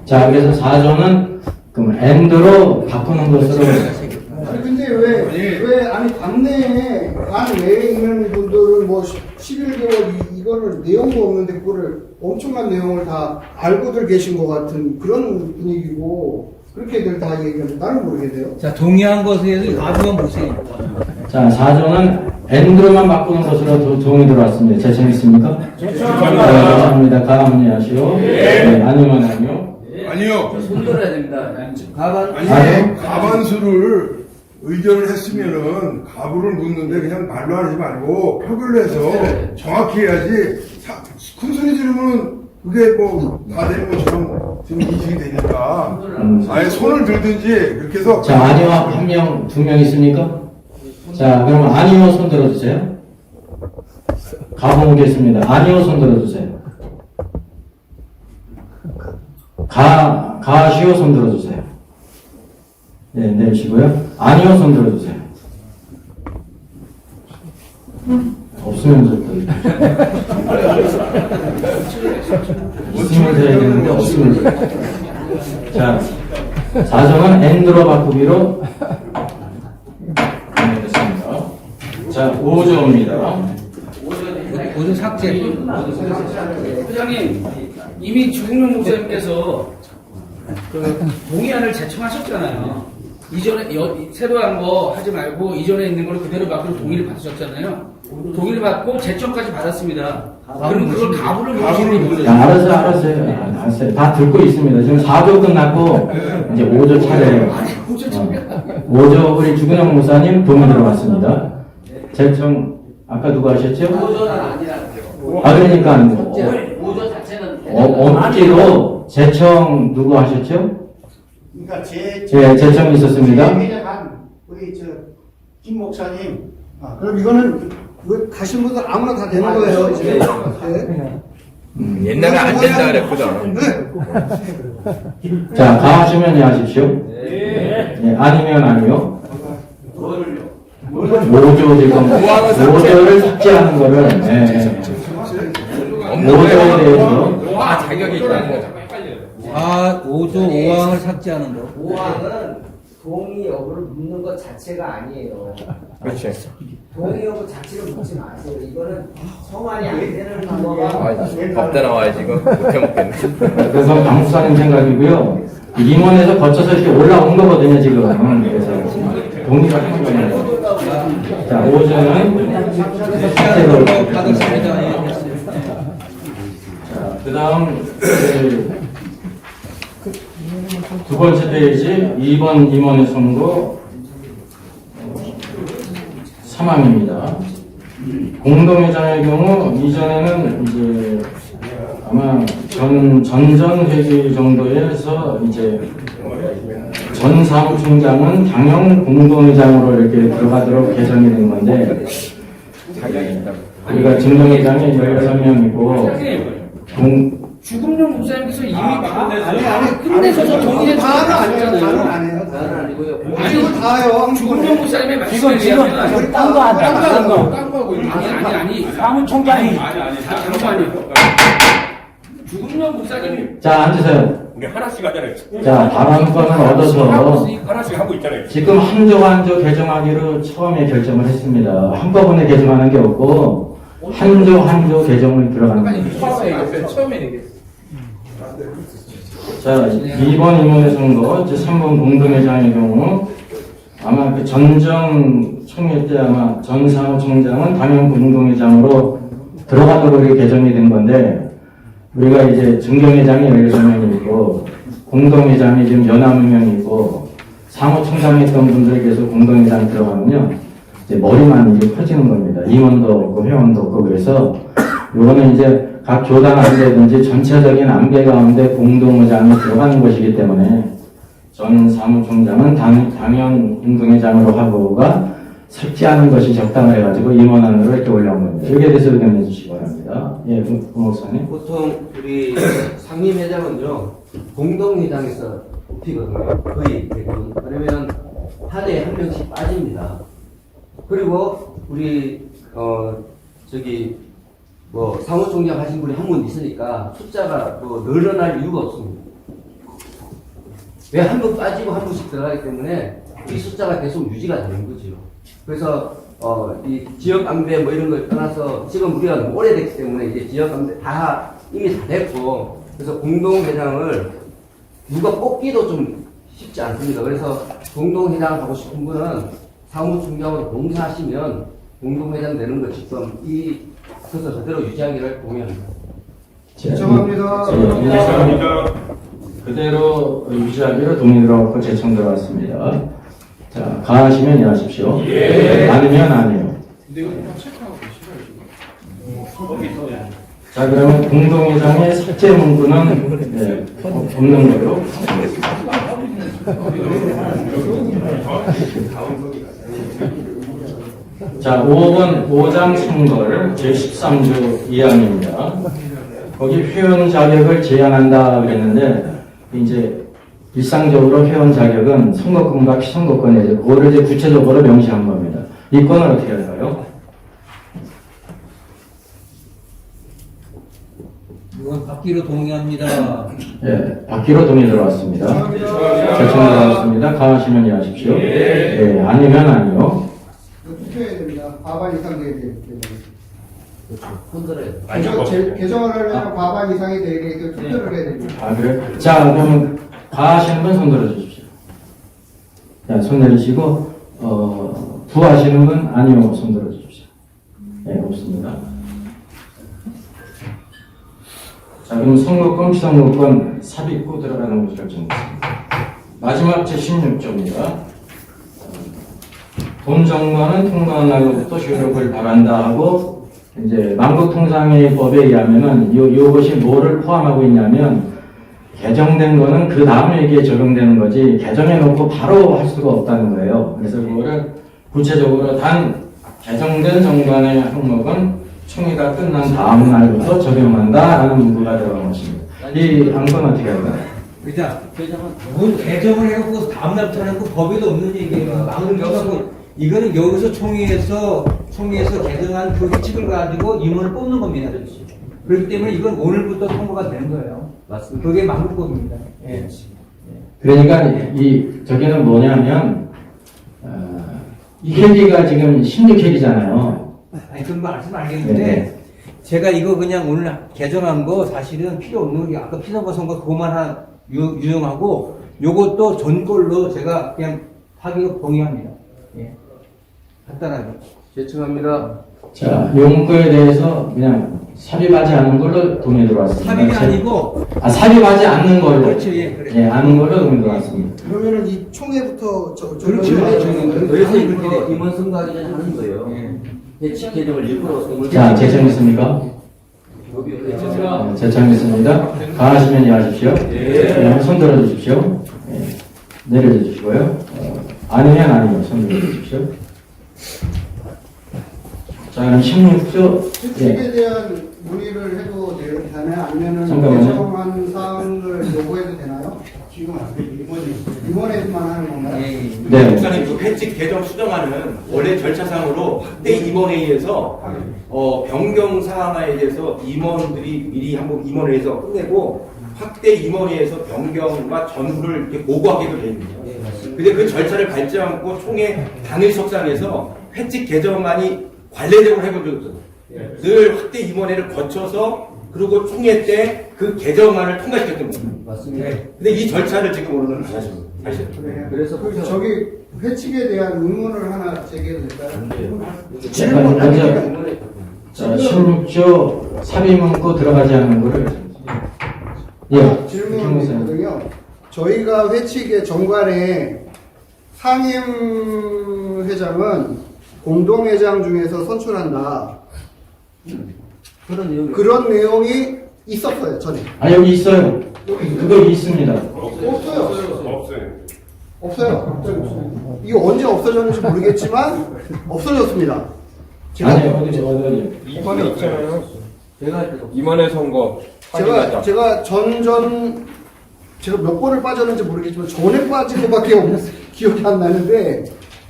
자, 그래서 4조는 그럼 엔드로 바꾸는 것으로. 아니, 근데 아니, 관내에, 관 외에 있는 분들은 뭐 11개월 이거를 내용도 없는데 그거를 엄청난 내용을 다 알고들 계신 것 같은 그런 분위기고, 그렇게들 다 얘기하는데 나는 모르겠네요. 자, 동의한 것에 대해서 가져만 보세요. 자, 4조는 엔드로만 바꾸는 것으로 동의 들어왔습니다. 제청있습니까? 감사합니다. 가합리하시오. 네, 아니면 아니요. 아니요. 손들어야 됩니다. 아니, 가반수를 의견을 했으면은 가부를 묻는데 그냥 말로 하지 말고 표결로 해서 정확히 해야지. 큰 소리 지르면 그게 뭐 다 되는 것처럼 지금 인식이 되니까 아예 손을 들든지 그렇게 해서. 자, 아니요. 한 명, 2명 있습니까? 자, 그럼 아니요 손 들어주세요. 가보겠습니다. 아니요 손 들어주세요. 가시오 손 들어주세요. 네, 내리시고요. 아니요 손 들어주세요. 없으면 있으면 드려야 되는데 없으면. 자, 4조는 엔드로 바꾸기로 정했습니다. 자, 5조입니다. 5조 삭제. 회장님, 이미 주국룡 목사님께서 그 동의안을 제청하셨잖아요. 이전에 새로 한 거 하지 말고 이전에 있는 걸 그대로 바꾸로 동의를 받으셨잖아요. 동의를 받고 제청까지 받았습니다. 그럼 그걸 가부를 모시는 야, 알았어요. 다 듣고 있습니다. 지금 4조 끝났고, 이제 5조 차례예요. 5조 우리 주근영 목사님 동의 들어갔습니다. 제청, 아까 누가 하셨죠? 5조는 아니라고요. 아, 그러니까, 5조 자체는 없기로 제청 누구 하셨죠? 그러니까 제청이 있었습니다. 우리 김 목사님. 그럼 이거는 이거 가신 분들 아무나 다 되는 거예요. 이제. 네. 옛날에 안 된다 그랬거든. 자, 강하시면 하십시오. 네, 아니면 아니요. 5조 지금 5조를 삭제하는 거를 5조에 대해서 자격이 있다는 거죠. 5조 5항을 삭제하는 거. 5항은 동의 여부를 묻는 것 자체가 아니에요. 그렇지. 동의 여부 자체를 묻지 마세요. 이거는 성안이 안 되는 방법과 법대 나와야지 이거 못해 먹겠네. 그래서 강 목사님 생각이고요. 임원에서 거쳐서 이렇게 올라온 거거든요, 지금. 그래서 동의를 하는 거예요. 자, 5조는 삭제로 받았습니다. 자, 그 다음, 두 번째 페이지, 2번 임원의 선거 3항입니다. 공동회장의 경우, 이전에는 이제 아마 전전회기 정도에서 이제 전 사무총장은 당연 공동회장으로 이렇게 들어가도록 개정이 된 건데, 우리가 증정회장이 16명이고, 주금용 목사님께서 이미 끝내셔서 동의해 주셨잖아요. 아니, 다요. 주금용 목사님의 말씀에 지금 의하면 딴거 하고 아니 사무총장이 잠깐만요. 주금용 목사님이 자, 앉으세요. 우리 하나씩 하잖아요. 자, 발언권을 얻어서 하나씩 하고 있잖아요. 지금 한 조 개정하기로 처음에 결정을 했습니다. 한꺼번에 개정하는 게 없고 한 조 개정을 들어가는 겁니다. 처음에 얘기했어요. 자, 2번 임원의 선거, 이제 3번 공동회장의 경우 아마 그 전정 총회 때 아마 전 사무총장은 당연 공동회장으로 들어가도록 이렇게 개정이 된 건데, 우리가 이제 증경회장이 16명이고 공동회장이 지금 19명이고 사무총장 했던 분들이 계속 공동회장 들어가면요, 이제 머리만 이게 커지는 겁니다. 임원도 없고 회원도 없고. 그래서 요거는 이제 각 교단 안배든지 전체적인 안배 가운데 공동회장이 들어가는 것이기 때문에 전 사무총장은 당연 공동회장으로 하고가 삭제하는 것이 적당해가지고 임원안으로 이렇게 올라온 겁니다. 여기에 대해서 의견해 주시기 바랍니다. 예, 부 목사님. 보통 우리 상임회장은요 공동회장에서 뽑히거든요. 거의 대부분. 그러면 한 해에 한 명씩 빠집니다. 그리고 우리 사무총장 하신 분이 한 분 있으니까 숫자가 늘어날 이유가 없습니다. 왜 한 분 빠지고 한 분씩 들어가기 때문에 이 숫자가 계속 유지가 되는 거죠. 그래서 이 지역 안배 이런 걸 떠나서 지금 우리가 오래됐기 때문에 이제 지역 안배 이미 다 됐고, 그래서 공동회장을 누가 뽑기도 좀 쉽지 않습니다. 그래서 공동회장 하고 싶은 분은 사무총장으로 봉사하시면 공동회장 되는 거 지금 이 그래서 그대로 유지하기를 동의합니다. 제청합니다. 그대로 유지하기로 동의 들어갔고 제청 들어갔습니다. 자, 가하시면 일하십시오. 아니면 아니요. 자, 그러면 공동회장의 삭제 문구는 없는 걸로. 자, 5번 5장 선거를 제13조 2항입니다. 거기 회원 자격을 제한한다 그랬는데, 이제 일상적으로 회원 자격은 선거권과 피선거권이죠. 그거를 이제 구체적으로 명시한 겁니다. 이 건은 어떻게 할까요? 이건 받기로 동의합니다. 예, 받기로 동의 들어왔습니다. 제청 들어왔습니다. 가하시면 이해하십시오. 예, 아니면 아니요. 투표해야 됩니다. 과반 이상 돼야 돼요. 흔들어요. 개정을 하려면 과반 이상이 되게 투표를 해야 됩니다. 아, 그래요? 자, 그러면 가하시는 분 손 들어주십시오. 자, 손 내리시고, 부하시는 분 아니요, 손 들어주십시오. 네, 없습니다. 자, 그럼 선거권, 피선거권 삽입고 들어가는 것을 결정했습니다. 마지막 제16조입니다. 돈 정관은 통과한 날로부터 효력을 발한다 하고, 이제 만국통상의 법에 의하면은 이것이 뭐를 포함하고 있냐면, 개정된 거는 그 다음에 이게 적용되는 거지, 개정해 놓고 바로 할 수가 없다는 거예요. 그래서 그거를 구체적으로 단 개정된 정관의 항목은 총회가 끝난 다음 날부터 적용한다라는 문구가 들어간 것입니다. 이 안건 어떻게 할까요? 그죠? 뭘 개정을 해갖고 다음날부터 해갖고 법에도 없는 얘기예요. 막은 경우 이거는 여기서 총회에서 개정한 그 규칙을 가지고 임원을 뽑는 겁니다. 그렇기 때문에 이건 오늘부터 통과가 되는 거예요. 맞습니다. 그게 만국법입니다. 예. 그러니까 저기는 뭐냐면 이 회기가 지금 16회기잖아요. 아니 그런 말씀 알겠는데 제가 이거 그냥 오늘 개정한 거 사실은 필요 없는 게 아까 피선거 선거 그것만 유용하고 요것도 전걸로 제가 그냥 하기로 동의합니다. 예. 간단하게. 제청합니다. 자, 용구에 대해서 그냥 삽입하지 않는 걸로 동의 들어왔습니다. 삽입이 아니고 삽입하지 않는 걸로. 그렇죠, 예, 그래. 예, 않는 걸로 동의 들어왔습니다. 그러면은 이 총회부터 그렇죠. 그래서 이거 임원 선거하기 전에 하는 거예요. 예측 개정을 일부러 자, 제청했습니까? 제청했습니다. 강하시면 이해하십시오. 네, 손 들어주십시오. 네, 내려주시고요. 아니면 아니요. 손 들어주십시오. 자, 그럼 16조. 규칙에 대한 문의를 해도 되나요? 아니면은 잠깐만요. 개정한 사항을 요구해도 되나요? 지금 임원회만 하는 건가요? 네. 목사님, 그 회칙 개정 수정안은 원래 절차상으로 확대 임원회의에서 변경 사항에 대해서 임원들이 미리 한번 임원회의에서 끝내고 확대 임원회의에서 변경과 전후를 이렇게 보고하기로 되어 있습니다. 근데 그 절차를 밟지 않고 총회 당일 석상에서 회칙 개정안이 관례적으로 해보거든요. 늘 확대 임원회를 거쳐서 그리고 총회 때 그 개정안을 통과시켰던 겁니다. 맞습니다. 근데 이 절차를 지금 오늘은 안 하시는 거예요. 그래서 저기 회칙에 대한 의문을 하나 제기해도 될까요? 질문 먼저. 자, 16조 삽입 문구 들어가지 않는 거를. 예. 질문이 있거든요. 저희가 회칙의 정관에 상임 회장은 공동회장 중에서 선출한다. 그런 내용이 있었어요, 전에. 아, 여기 있어요. 그거 있습니다. 없어요. 이게 언제 없어졌는지 모르겠지만 없어졌습니다. 아니, 어디. 이번에 있잖아요. 이번에 선거. 제가 제가 몇 번을 빠졌는지 모르겠지만 전에 빠진 것밖에 기억이 안 나는데.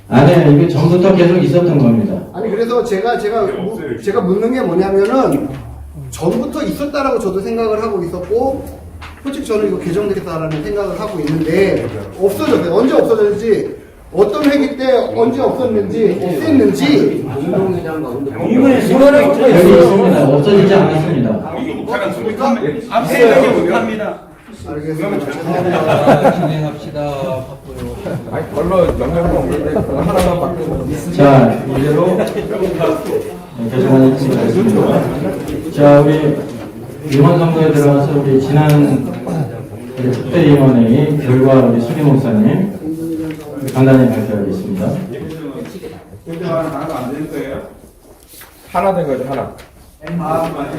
아니, 이게 전부터 계속 있었던 겁니다. 아니 그래서 제가 묻는 게 뭐냐면은 전부터 있었다라고 저도 생각을 하고 있었고 솔직히 저는 이거 개정되겠다라는 생각을 하고 있는데 없어졌어요. 언제 없어졌는지 어떤 회기 때 언제 없었는지 없앴는지 이번에 여기 있습니다. 없어지지 않았습니다. 앞에 못합니다. 알겠습니다. 진행합시다. 아니, 별로 영향도 없는데 하나만 바꾸고. 자, 이대로 개정안이 통과됐습니다. 자, 우리 임원 선거에 들어가서 우리 지난 특별임원회의 결과 우리 수리 목사님 간단히 발표하겠습니다. 하나가 안 되는 거예요? 하나 된 거죠, 하나.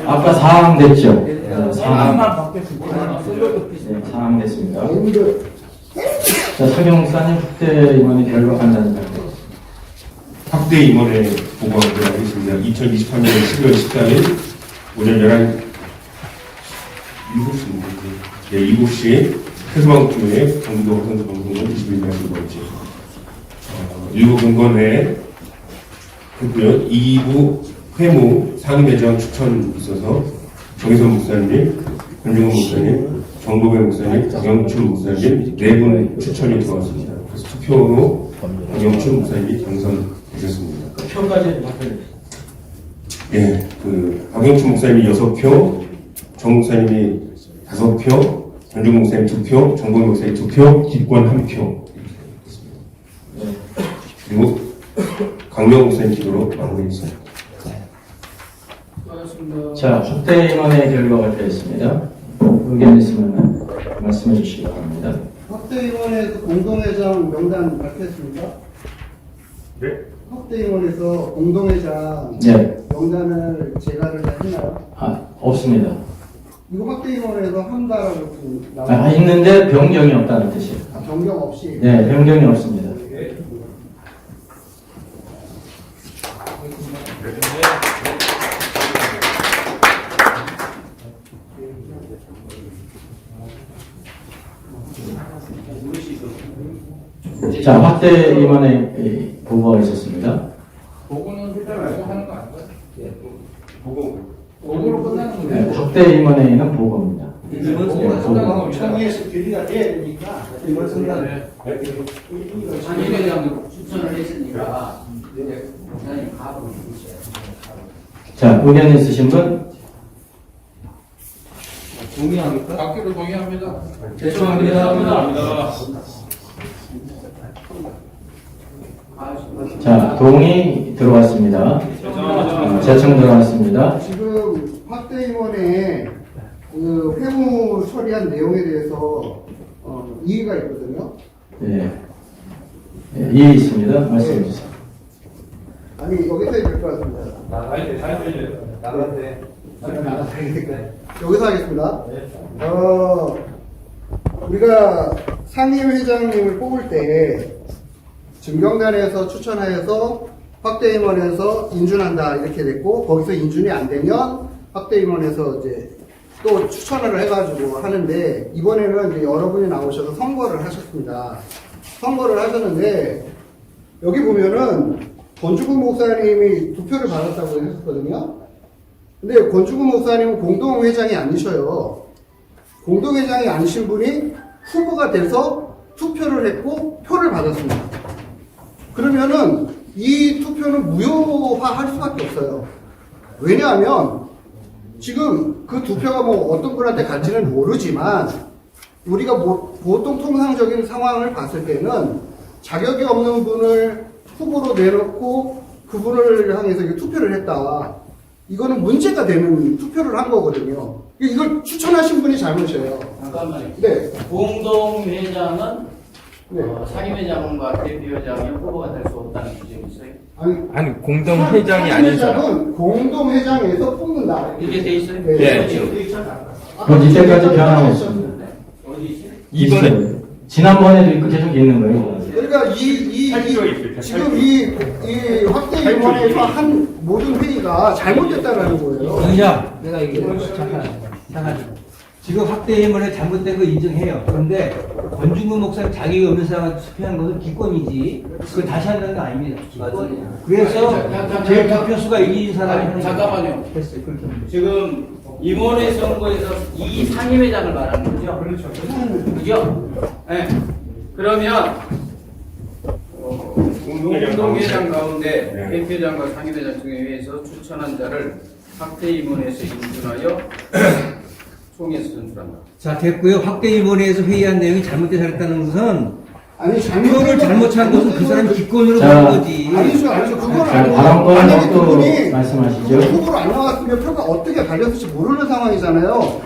아까 4항 됐죠? 네, 4항. 네, 4항 됐습니다. 자, 서경 목사님 특별임원회 결과 간단히 발표. 확대 임원회 보고하도록 하겠습니다. 2023년 12월 14일 오전 7시입니다. 네, 7시 해수방송에 경기도 화성방송은 21년 2번째 1부 공건회 했고요. 2부 회무 상임회장 추천 있어서 정희선 목사님, 권중훈 목사님, 정보배 목사님, 박영춘 목사님 4분 추천이 들어왔습니다. 그래서 투표로 박영춘 목사님이 당선되셨습니다. 표까지 발표해 예, 박영춘 목사님이 6표, 정 목사님이 5표, 권중훈 목사님 2표, 정보배 목사님 2표, 기권 1표. 그리고 강명 목사님 기도로 마무리했습니다. 자, 확대 임원의 결과가 되었습니다. 의견 있으면 말씀해 주시기 바랍니다. 확대위원회에서 공동회장 명단 밝혔습니까? 네? 확대위원회에서 공동회장 네. 명단을 제가를 했나요? 없습니다. 이거 확대위원회에서 한다라고 지금 나와 있는데 변경이 없다는 뜻이에요. 변경 없이. 네, 변경이 없습니다. 자, 확대 임원의 보고가 있었습니다. 보고는 일단 말고 하는 거 아닌가요? 보고. 보고로 끝나는 거예요. 네, 확대 임원회의는 보고입니다. 보고 청의에서 결의가 돼야 되니까 이번 순간 상임회장으로 추천을 했으니까 이제 국장님 가고 있어요. 자, 의견 있으신 분? 동의합니까? 받기로 동의합니다. 죄송합니다. 자, 동의 들어왔습니다. 재청 들어왔습니다. 지금 확대위원회 그 회무 처리한 내용에 대해서 이의가 있거든요. 네. 네, 이해 있습니다. 말씀해 주세요. 아니 여기서 해야 될 것 같습니다. 여기서 하겠습니다. 우리가 상임회장님을 뽑을 때 증경단에서 추천하여서 확대임원에서 인준한다 이렇게 됐고, 거기서 인준이 안 되면 확대임원에서 이제 또 추천을 해가지고 하는데, 이번에는 이제 여러분이 나오셔서 선거를 하셨습니다. 선거를 하셨는데 여기 보면은 권주구 목사님이 2표를 받았다고 했었거든요. 근데 권주구 목사님은 공동회장이 아니셔요. 공동회장이 아니신 분이 후보가 돼서 투표를 했고 표를 받았습니다. 그러면은 이 투표는 무효화할 수밖에 없어요. 왜냐하면 지금 그 2표가 뭐 어떤 분한테 갈지는 모르지만, 우리가 보통 통상적인 상황을 봤을 때는 자격이 없는 분을 후보로 내놓고 그분을 향해서 투표를 했다. 이거는 문제가 되는 투표를 한 거거든요. 이걸 추천하신 분이 잘못이에요. 잠깐만요. 네. 공동회장은 상임회장과 대표회장이 후보가 될 수 없다는 규정이 있어요? 아니 공동회장이 아니잖아. 상임회장은 공동회장에서 뽑는다. 이게 돼 있어요? 네. 그럼 이때까지 변함없습니다. 이번에 지난번에도 있고 계속 있는 거예요. 그러니까 지금 이 확대위원회에서 한 모든 회의가 잘못됐다는 거예요. 의장, 내가 이게 잠깐. 지금 확대임원회 잘못된 거 인정해요. 그런데 권중근 목사님 자격이 없는 사람한테 투표한 것은 기권이지. 그거 다시 한다는 거 아닙니다. 기권이야. 그래서 제일 득표수가 이긴 사람이 잠깐만요. 됐어요. 그렇게. 지금 임원회 선거에서 이 상임회장을 말하는 거죠? 그렇죠. 그죠? 네. 그러면 공동회장 가운데 대표장과 상임회장 중에 회에서 추천한 자를 확대임원회에서 인준하여 총회에서 선출한다. 자, 됐고요. 확대임원회에서 회의한 내용이 잘못됐다는 것은 아니 표를 잘못한 것은 그 사람 기권으로 자, 가는 거지. 아니죠. 그건 자, 아니고, 발언권 만약에 또 그분이 말씀하시죠. 후보로 안 나왔으면 표가 어떻게 갈렸을지 모르는 상황이잖아요.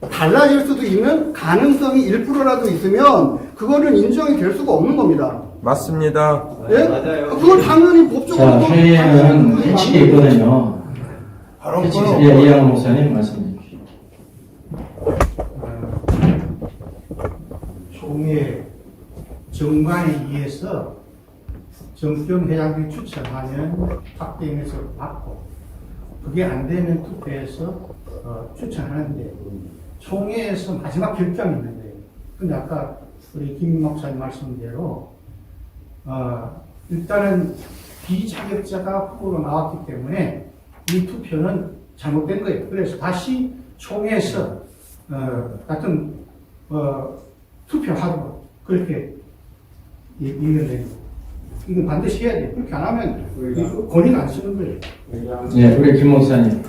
달라질 수도 있는 가능성이 1%라도 있으면 그거는 인정이 될 수가 없는 겁니다. 맞습니다. 예? 맞아요. 그건 당연히 법적으로. 자, 회의에는 규칙이 있거든요. 이양호 목사님 말씀해 주십시오. 총회 정관에 의해서 정평 회장들이 추천하면 확대임에서 받고, 그게 안 되면 투표해서 추천하는데, 총회에서 마지막 결정이 있는데, 근데 아까 우리 김 목사님 말씀대로 일단은 비자격자가 후보로 나왔기 때문에 이 투표는 잘못된 거예요. 그래서 다시 총회에서 같은 투표하고 그렇게 얘기를 해요. 이건 반드시 해야 돼요. 그렇게 안 하면 권위가 안 쓰는 거예요. 네, 우리 김 목사님.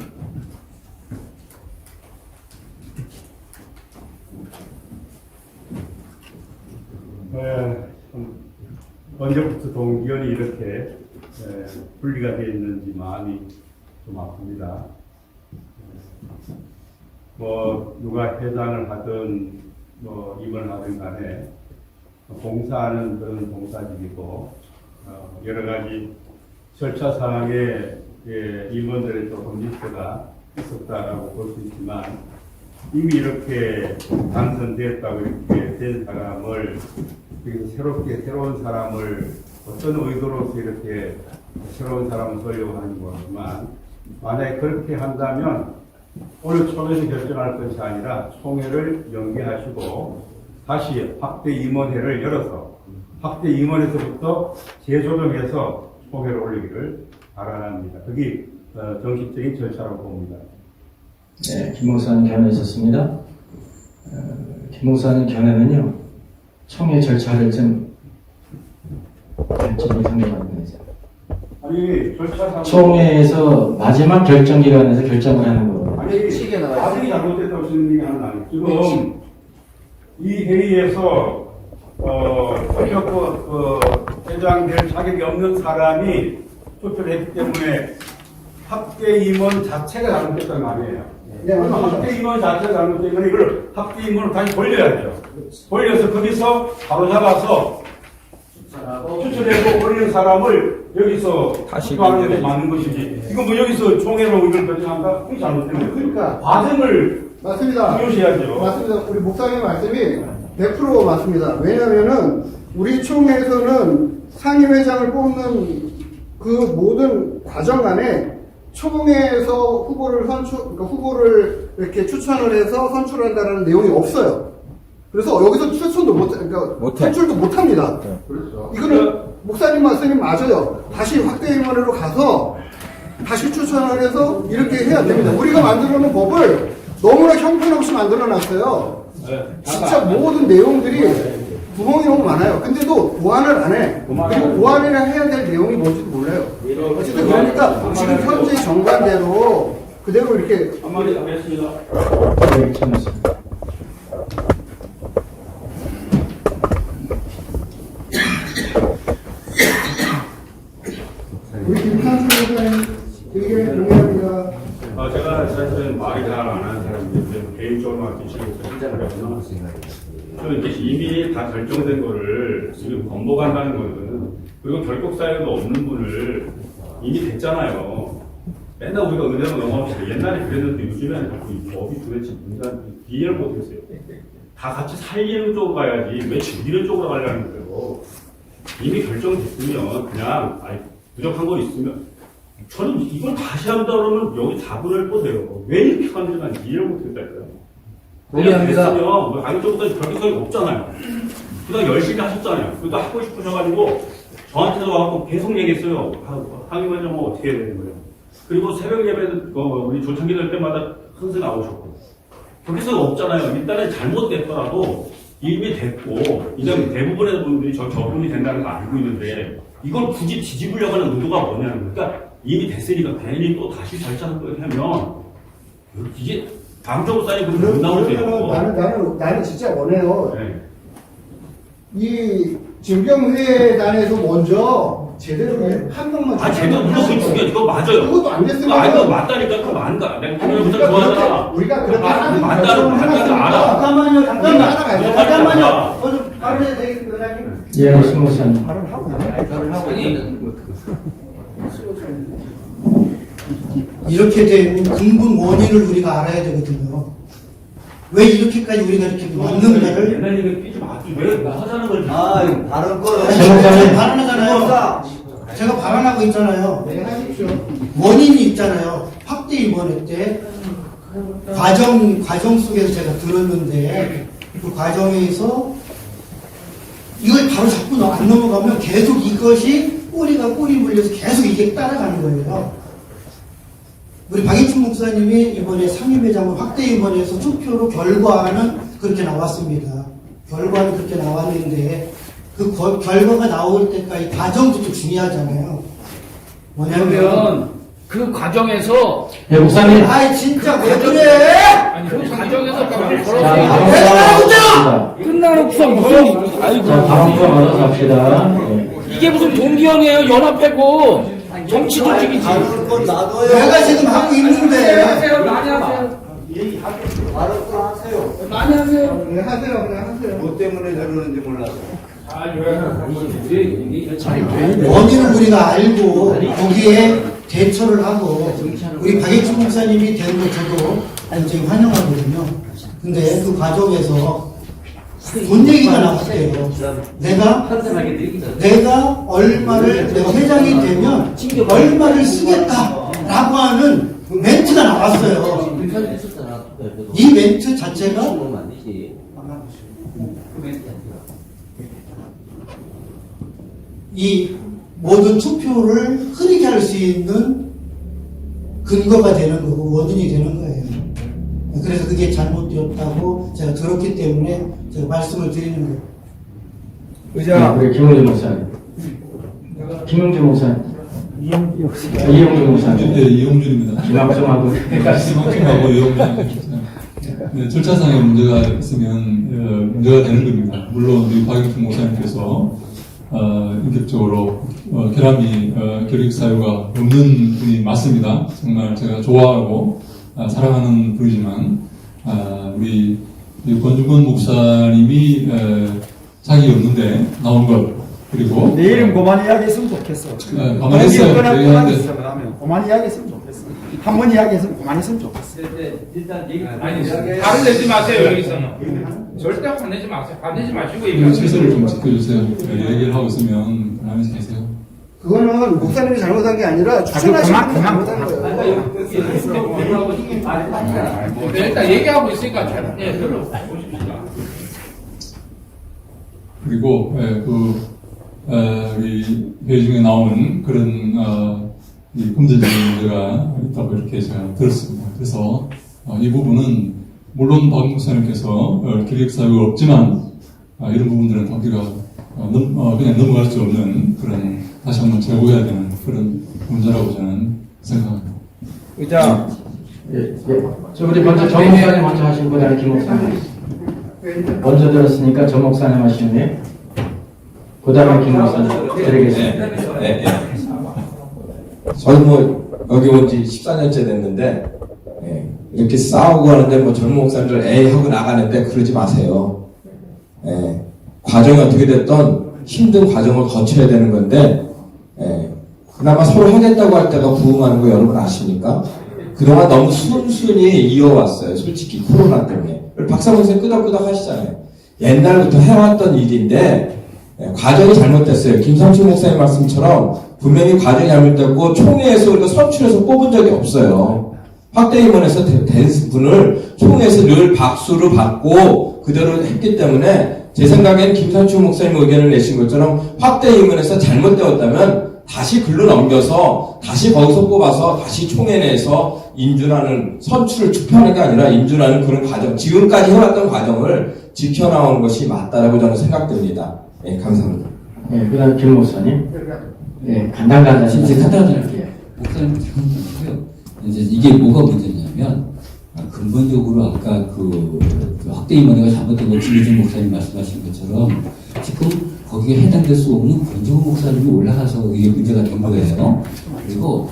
언제부터 동기원이 이렇게 분리가 되어 있는지 마음이 좀 아픕니다. 뭐 누가 회장을 하든 뭐 임원을 하든 간에 봉사하는 그런 봉사직이고 여러 가지 절차상의 임원들의 조금 리스트가 있었다라고 볼 수 있지만 이미 이렇게 당선됐다고 이렇게 된 사람을 새로운 사람을 어떤 의도로서 이렇게 새로운 사람을 쓰려고 하는 거지만 만약에 그렇게 한다면 오늘 총회에서 결정할 것이 아니라 총회를 연기하시고 다시 확대 임원회를 열어서 확대 임원회에서부터 재조정해서 총회를 올리기를 바랍니다. 그게 정식적인 절차라고 봅니다. 네, 김 목사님 견해 있었습니다. 김 목사님 견해는요, 총회 절차를 좀 발전이 상대받습니다. 아니, 절차상 총회에서 마지막 결정 기관에서 결정을 하는 거예요. 아니, 아직이 잘못됐다고 하시는 얘기 하는 아니에요. 지금 이 회의에서 회장될 자격이 없는 사람이 투표를 했기 때문에 확대 임원 자체가 잘못됐다는 거 아니에요. 그러면 확대 임원 자체가 잘못되면 이걸 확대 임원을 다시 돌려야죠. 돌려서 거기서 바로 잡아서 추천해서 올리는 사람을 여기서 투표하는 게 맞는 것이지. 이거 뭐 여기서 총회로 이걸 결정한다? 그게 잘못된 거예요. 그러니까 과정을 맞습니다. 중요시해야죠. 맞습니다. 우리 목사님 말씀이 100% 맞습니다. 왜냐하면은 우리 총회에서는 상임회장을 뽑는 그 모든 과정 안에 총회에서 후보를 이렇게 추천을 해서 선출한다는 내용이 없어요. 그래서 여기서 추천도 선출도 못 합니다. 그렇죠. 이거는 목사님 말씀이 맞아요. 다시 확대임원회로 가서 다시 추천을 해서 이렇게 해야 됩니다. 우리가 만들어 놓은 법을 너무나 형편없이 만들어 놨어요. 진짜 모든 내용들이 구멍이 너무 많아요. 근데도 보완을 안 해. 그리고 보완이라 해야 될 내용이 뭔지도 몰라요. 어쨌든 그러니까 지금 현재 정관대로 그대로 이렇게 한마디 하겠습니다. 네, 참았습니다. 우리 김상수 의원님 되게 동의합니다. 제가 사실은 말이 잘 안 하는 사람인데 개인적으로만 뒤치면서 신장을 하거나 저는 이제 이미 다 결정된 거를 지금 번복한다는 거는 그리고 결격 사유도 없는 분을 이미 됐잖아요. 맨날 우리가 은혜로 넘어갑시다. 옛날에 그랬는데 요즘에는 자꾸 이 법이 도대체 문제는 이해를 못했어요. 다 같이 살리는 쪽으로 가야지 왜 죽이는 쪽으로 가려는 거예요. 이미 결정됐으면 그냥 부족한 거 있으면 저는 이걸 다시 한다 그러면 여기 4분을 뻗어요. 왜 이렇게 하는지 난 이해를 못했다니까요. 동의합니다. 됐으면 가격적보다 결격사유가 없잖아요. 그다음 열심히 하셨잖아요. 그래도 하고 싶으셔가지고 저한테도 와서 계속 얘기했어요. 상임위원장 뭐 어떻게 해야 되는 거예요. 그리고 새벽 예배도 우리 조창기 될 때마다 항상 나오셨고 결격사유가 없잖아요. 일단은 잘못됐더라도 이미 됐고 이제 대부분의 분들이 저분이 된다는 거 알고 있는데 이걸 굳이 뒤집으려고 하는 의도가 뭐냐는 거니까 이미 됐으니까 괜히 또 다시 절차를 또 하면 이게 다음적으로 쌓이고 못 나오세요. 나는 진짜 원해요. 네. 이 증경회단에서 먼저 제대로 한 명만. 제대로 무조건 죽여. 그거 맞아요. 그것도 안 됐으면. 그거 맞다니까. 그거 맞다. 내가 그거부터 좋아하잖아. 우리가 그렇게 하는 맞다는 알아. 잠깐만요. 잠깐만요. 좀 발언해야 되겠습니다, 회장님. 예, 신 목사님. 이렇게 된 근본 원인을 우리가 알아야 되거든요. 왜 이렇게까지 우리가 이렇게 만든가를. 옛날 얘기 삐지 마. 왜 하자는 걸. 발언 꺼요. 제가 발언하잖아요. 제가 발언하고 있잖아요. 원인이 있잖아요. 확대 입원회 때 과정 속에서 제가 들었는데 그 과정에서 이걸 바로 잡고 안 넘어가면 계속 이것이 꼬리 물려서 계속 이게 따라가는 거예요. 우리 박인춘 목사님이 이번에 상임회장을 확대 입원해서 투표로 결과는 그렇게 나왔습니다. 결과는 그렇게 나왔는데 그 결과가 나올 때까지 과정도 또 중요하잖아요. 그러면 그 과정에서 예, 목사님. 아이 진짜 왜 그래? 아니 그 과정에서 법을 자, 걸어서 끝나놓고서 무슨 아이고 다음 거 가서 갑시다. 이게 무슨 동기형이에요? 연합회고 정치 조직이지. 내가 지금 하고 있는데. 많이 하세요. 말을 또 하세요. 많이 하세요. 네, 하세요. 그냥 하세요. 뭐 때문에 저러는지 몰라서. 원인은 우리가 알고 거기에 대처를 하고 우리 박익준 목사님이 되는 거 저도 굉장히 환영하거든요. 근데 그 과정에서 돈 얘기가 나왔대요. 내가 얼마를 내가 회장이 되면 얼마를 쓰겠다라고 하는 그 멘트가 나왔어요. 이 멘트 자체가 이 모든 투표를 흐리게 할 수 있는 근거가 되는 거고 원인이 되는 거예요. 그래서 그게 잘못되었다고 제가 들었기 때문에 제가 말씀을 드리는 거예요. 의자 우리 김용준 목사님, 김용준 목사님, 이용준 목사님, 네, 이용준입니다. 김학성하고 헷갈리시고 김학성하고 이용준입니다. 네, 절차상의 문제가 있으면 문제가 되는 겁니다. 물론 우리 박영준 목사님께서 인격적으로 결함이 교육 사유가 없는 분이 맞습니다. 정말 제가 좋아하고 사랑하는 분이지만 우리 권중권 목사님이 자격이 없는데 나온 것 그리고 내일은 그만 이야기했으면 좋겠어. 가만히 있어요. 그만 있어. 그만 이야기했으면 좋겠어. 한 번 이야기했으면 그만 있으면 좋겠어. 일단 얘기 아니 화를 내지 마세요 여기서는. 절대 화내지 마세요. 화내지 마시고 얘기하세요. 질서를 좀 지켜주세요. 얘기를 하고 있으면 가만히 계세요. 그거는 목사님이 잘못한 게 아니라 추천하신 분이 잘못한 거예요. 일단 얘기하고 있으니까 예, 별로 보십시다. 그리고 우리 회의 중에 나오는 그런 이 금전적인 문제가 있다고 이렇게 제가 들었습니다. 그래서 이 부분은 물론 박 목사님께서 기획 사유가 없지만 이런 부분들은 우리가 그냥 넘어갈 수 없는 그런 다시 한번 재고해야 되는 그런 문제라고 저는 생각합니다. 의자. 저 우리 먼저 정 목사님 먼저 하신 분이 김 목사님. 먼저 들었으니까 정 목사님 하시면 그 다음에 김 목사님 드리겠습니다. 네. 저는 뭐 여기 온 지 14년째 됐는데 이렇게 싸우고 하는데 뭐 젊은 목사님들 에이 하고 나가는데 그러지 마세요. 과정이 어떻게 됐던 힘든 과정을 거쳐야 되는 건데 그나마 서로 하겠다고 할 때가 부응하는 거 여러분 아십니까? 그동안 너무 순순히 이어왔어요. 솔직히 코로나 때문에. 박사모 선생님 끄덕끄덕 하시잖아요. 옛날부터 해왔던 일인데 과정이 잘못됐어요. 김상춘 목사님 말씀처럼 분명히 과정이 잘못됐고 총회에서 우리가 선출해서 뽑은 적이 없어요. 확대 임원에서 된 분을 총회에서 늘 박수를 받고 그대로 했기 때문에 제 생각엔 김상춘 목사님 의견을 내신 것처럼 확대 임원에서 잘못되었다면 다시 글로 넘겨서 다시 거기서 뽑아서 다시 총회 내에서 인준하는 선출을 투표하는 게 아니라 인준하는 그런 과정, 지금까지 해왔던 과정을 지켜나오는 것이 맞다라고 저는 생각됩니다. 감사합니다. 그 다음 김 목사님. 간단간단 진짜 간단할게요. 목사님 지금 이제 이게 뭐가 문제냐면 근본적으로 아까 그 확대 임원회가 잘못된 거 김유진 목사님 말씀하신 것처럼 지금 거기에 해당될 수 없는 권정우 목사님이 올라가서 이게 문제가 된 거예요. 그리고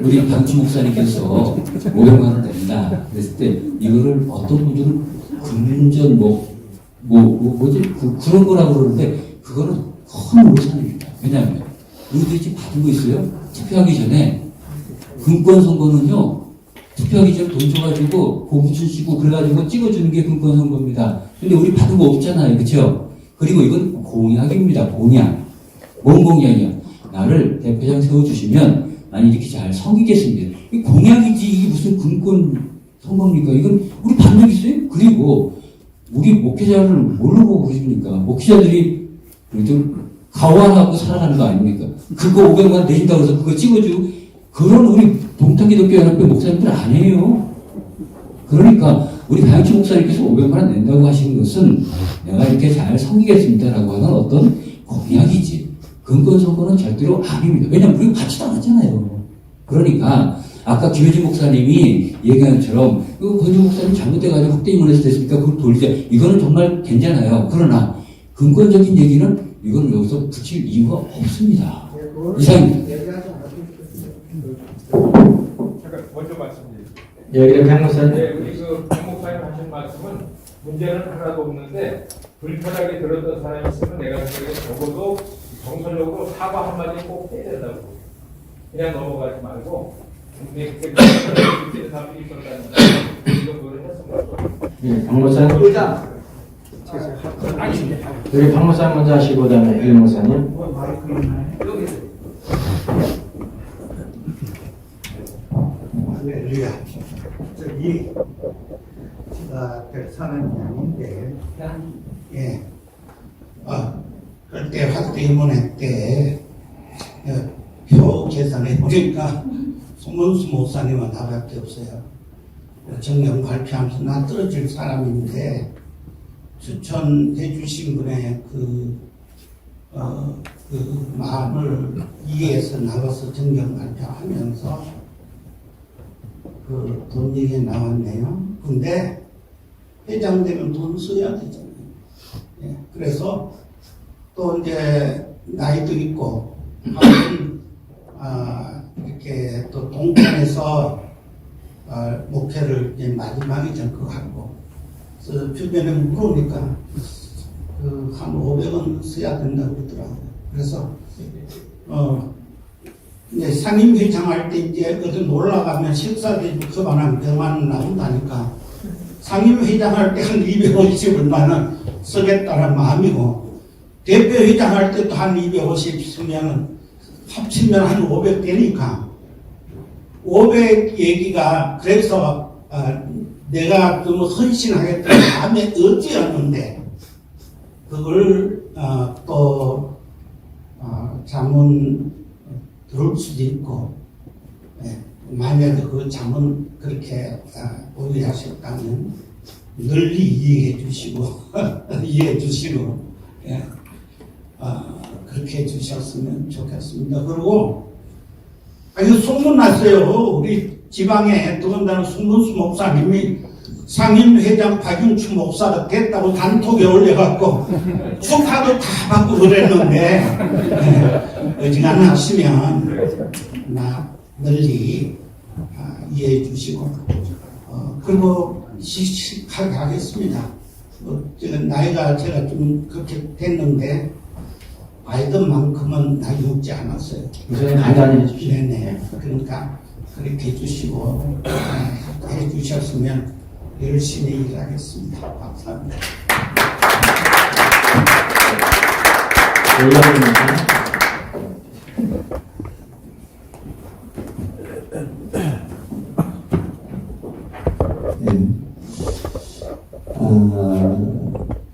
우리 방치 목사님께서 500만 원 낸다 그랬을 때 이거를 어떤 분들은 금전 뭐지 그런 거라고 그러는데 그거는 큰 오산입니다. 왜냐하면 우리들이 지금 받은 거 있어요. 투표하기 전에 금권 선거는요. 투표하기 전에 돈 줘가지고 고무줄 씌고 그래가지고 찍어주는 게 금권 선거입니다. 근데 우리 받은 거 없잖아요, 그렇죠? 그리고 이건 공약입니다. 공약. 뭔 공약이야? 나를 대표장 세워주시면 나는 이렇게 잘 섬기겠습니다. 이 공약이지 이게 무슨 금권 선거입니까? 이건 우리 받는 적 있어요? 그리고 우리 목회자를 뭘로 보고 그러십니까? 목회자들이 좀 가관하고 살아가는 거 아닙니까? 그거 500만 내준다고 해서 그거 찍어주고 그런 우리 동탄기독교연합회 목사님들 아니에요. 그러니까 우리 강희철 목사님께서 500만 원 낸다고 하시는 것은 내가 이렇게 잘 섬기겠습니다라고 하는 어떤 공약이지 근권 선거는 절대로 아닙니다. 왜냐하면 우리가 같이 나갔잖아요. 그러니까 아까 김효진 목사님이 얘기한 것처럼 권준 목사님 잘못돼가지고 확대 임원에서 됐으니까 그걸 돌리자. 이거는 정말 괜찮아요. 그러나 근권적인 얘기는 이건 여기서 붙일 이유가 없습니다. 이상입니다. 먼저 말씀드릴게요. 여기를 강목사님. 네, 우리 강 목사님 하신 말씀은 문제는 하나도 없는데 불편하게 들었던 사람이 있으면 내가 생각에 적어도 정서적으로 사과 한마디 꼭 해야 된다고. 그냥 넘어가지 말고 그때 사람이 있었다는 이 정도를 했으면 좋겠습니다. 예, 강목사님. 의장. 우리 강목사님 먼저 하시고 그다음에 일 목사님. 할렐루야. 저기 제가 백사는 양인데, 예, 그때 학대임원회 때 표 계산해 보니까 송문수 목사님은 나밖에 없어요. 정령 발표하면서 나 떨어질 사람인데 추천해 주신 분의 그 마음을 이해해서 나가서 정경 발표하면서 돈 얘기 나왔네요. 근데 회장 되면 돈 써야 되잖아요. 예, 그래서 또 이제 나이도 있고 이렇게 또 동탄에서 목회를 이제 마지막이죠. 그거 하고 그래서 주변에 물으니까 한 500원 써야 된다고 그러더라고요. 그래서 이제 상임회장 할 때 이제 어디 놀러 가면 식사도 그만한 병만 나온다니까 상임회장 할 때 한 250얼마는 쓰겠다는 마음이고 대표회장 할 때도 한 250 쓰면 합치면 한 500 되니까 500 얘기가 그래서 내가 좀 헌신하겠다는 마음에 어찌였는데 그걸 또 자문 들을 수도 있고, 예, 만약에 그 자문 그렇게 오해하셨다면 널리 이해해 주시고 이해해 주시고, 예, 그렇게 해 주셨으면 좋겠습니다. 그리고 아니 소문났어요. 우리 지방에 더군다나 송문수 목사님이 상임회장 박윤추 목사가 됐다고 단톡에 올려갖고 축하도 다 받고 그랬는데 어지간하시면 나 널리 이해해 주시고 그리고 씩씩하게 하겠습니다. 제가 나이가 제가 좀 그렇게 됐는데 아이들만큼은 나이 먹지 않았어요. 우선 간단히 해주시죠. 네네. 그러니까 그렇게 해주시고 해주셨으면 열심히 일하겠습니다. 감사합니다.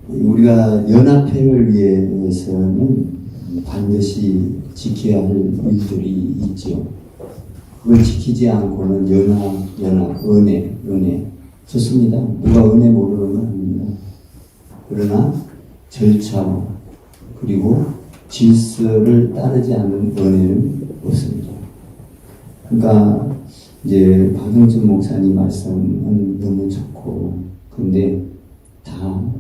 우리가 연합회를 위해서는 반드시 지켜야 할 일들이 있죠. 그걸 지키지 않고는 연합, 은혜. 좋습니다. 누가 은혜 모르는 건 아닙니다. 그러나 절차, 그리고 질서를 따르지 않는 은혜는 없습니다. 그러니까, 이제 박영준 목사님 말씀은 너무 좋고, 근데 다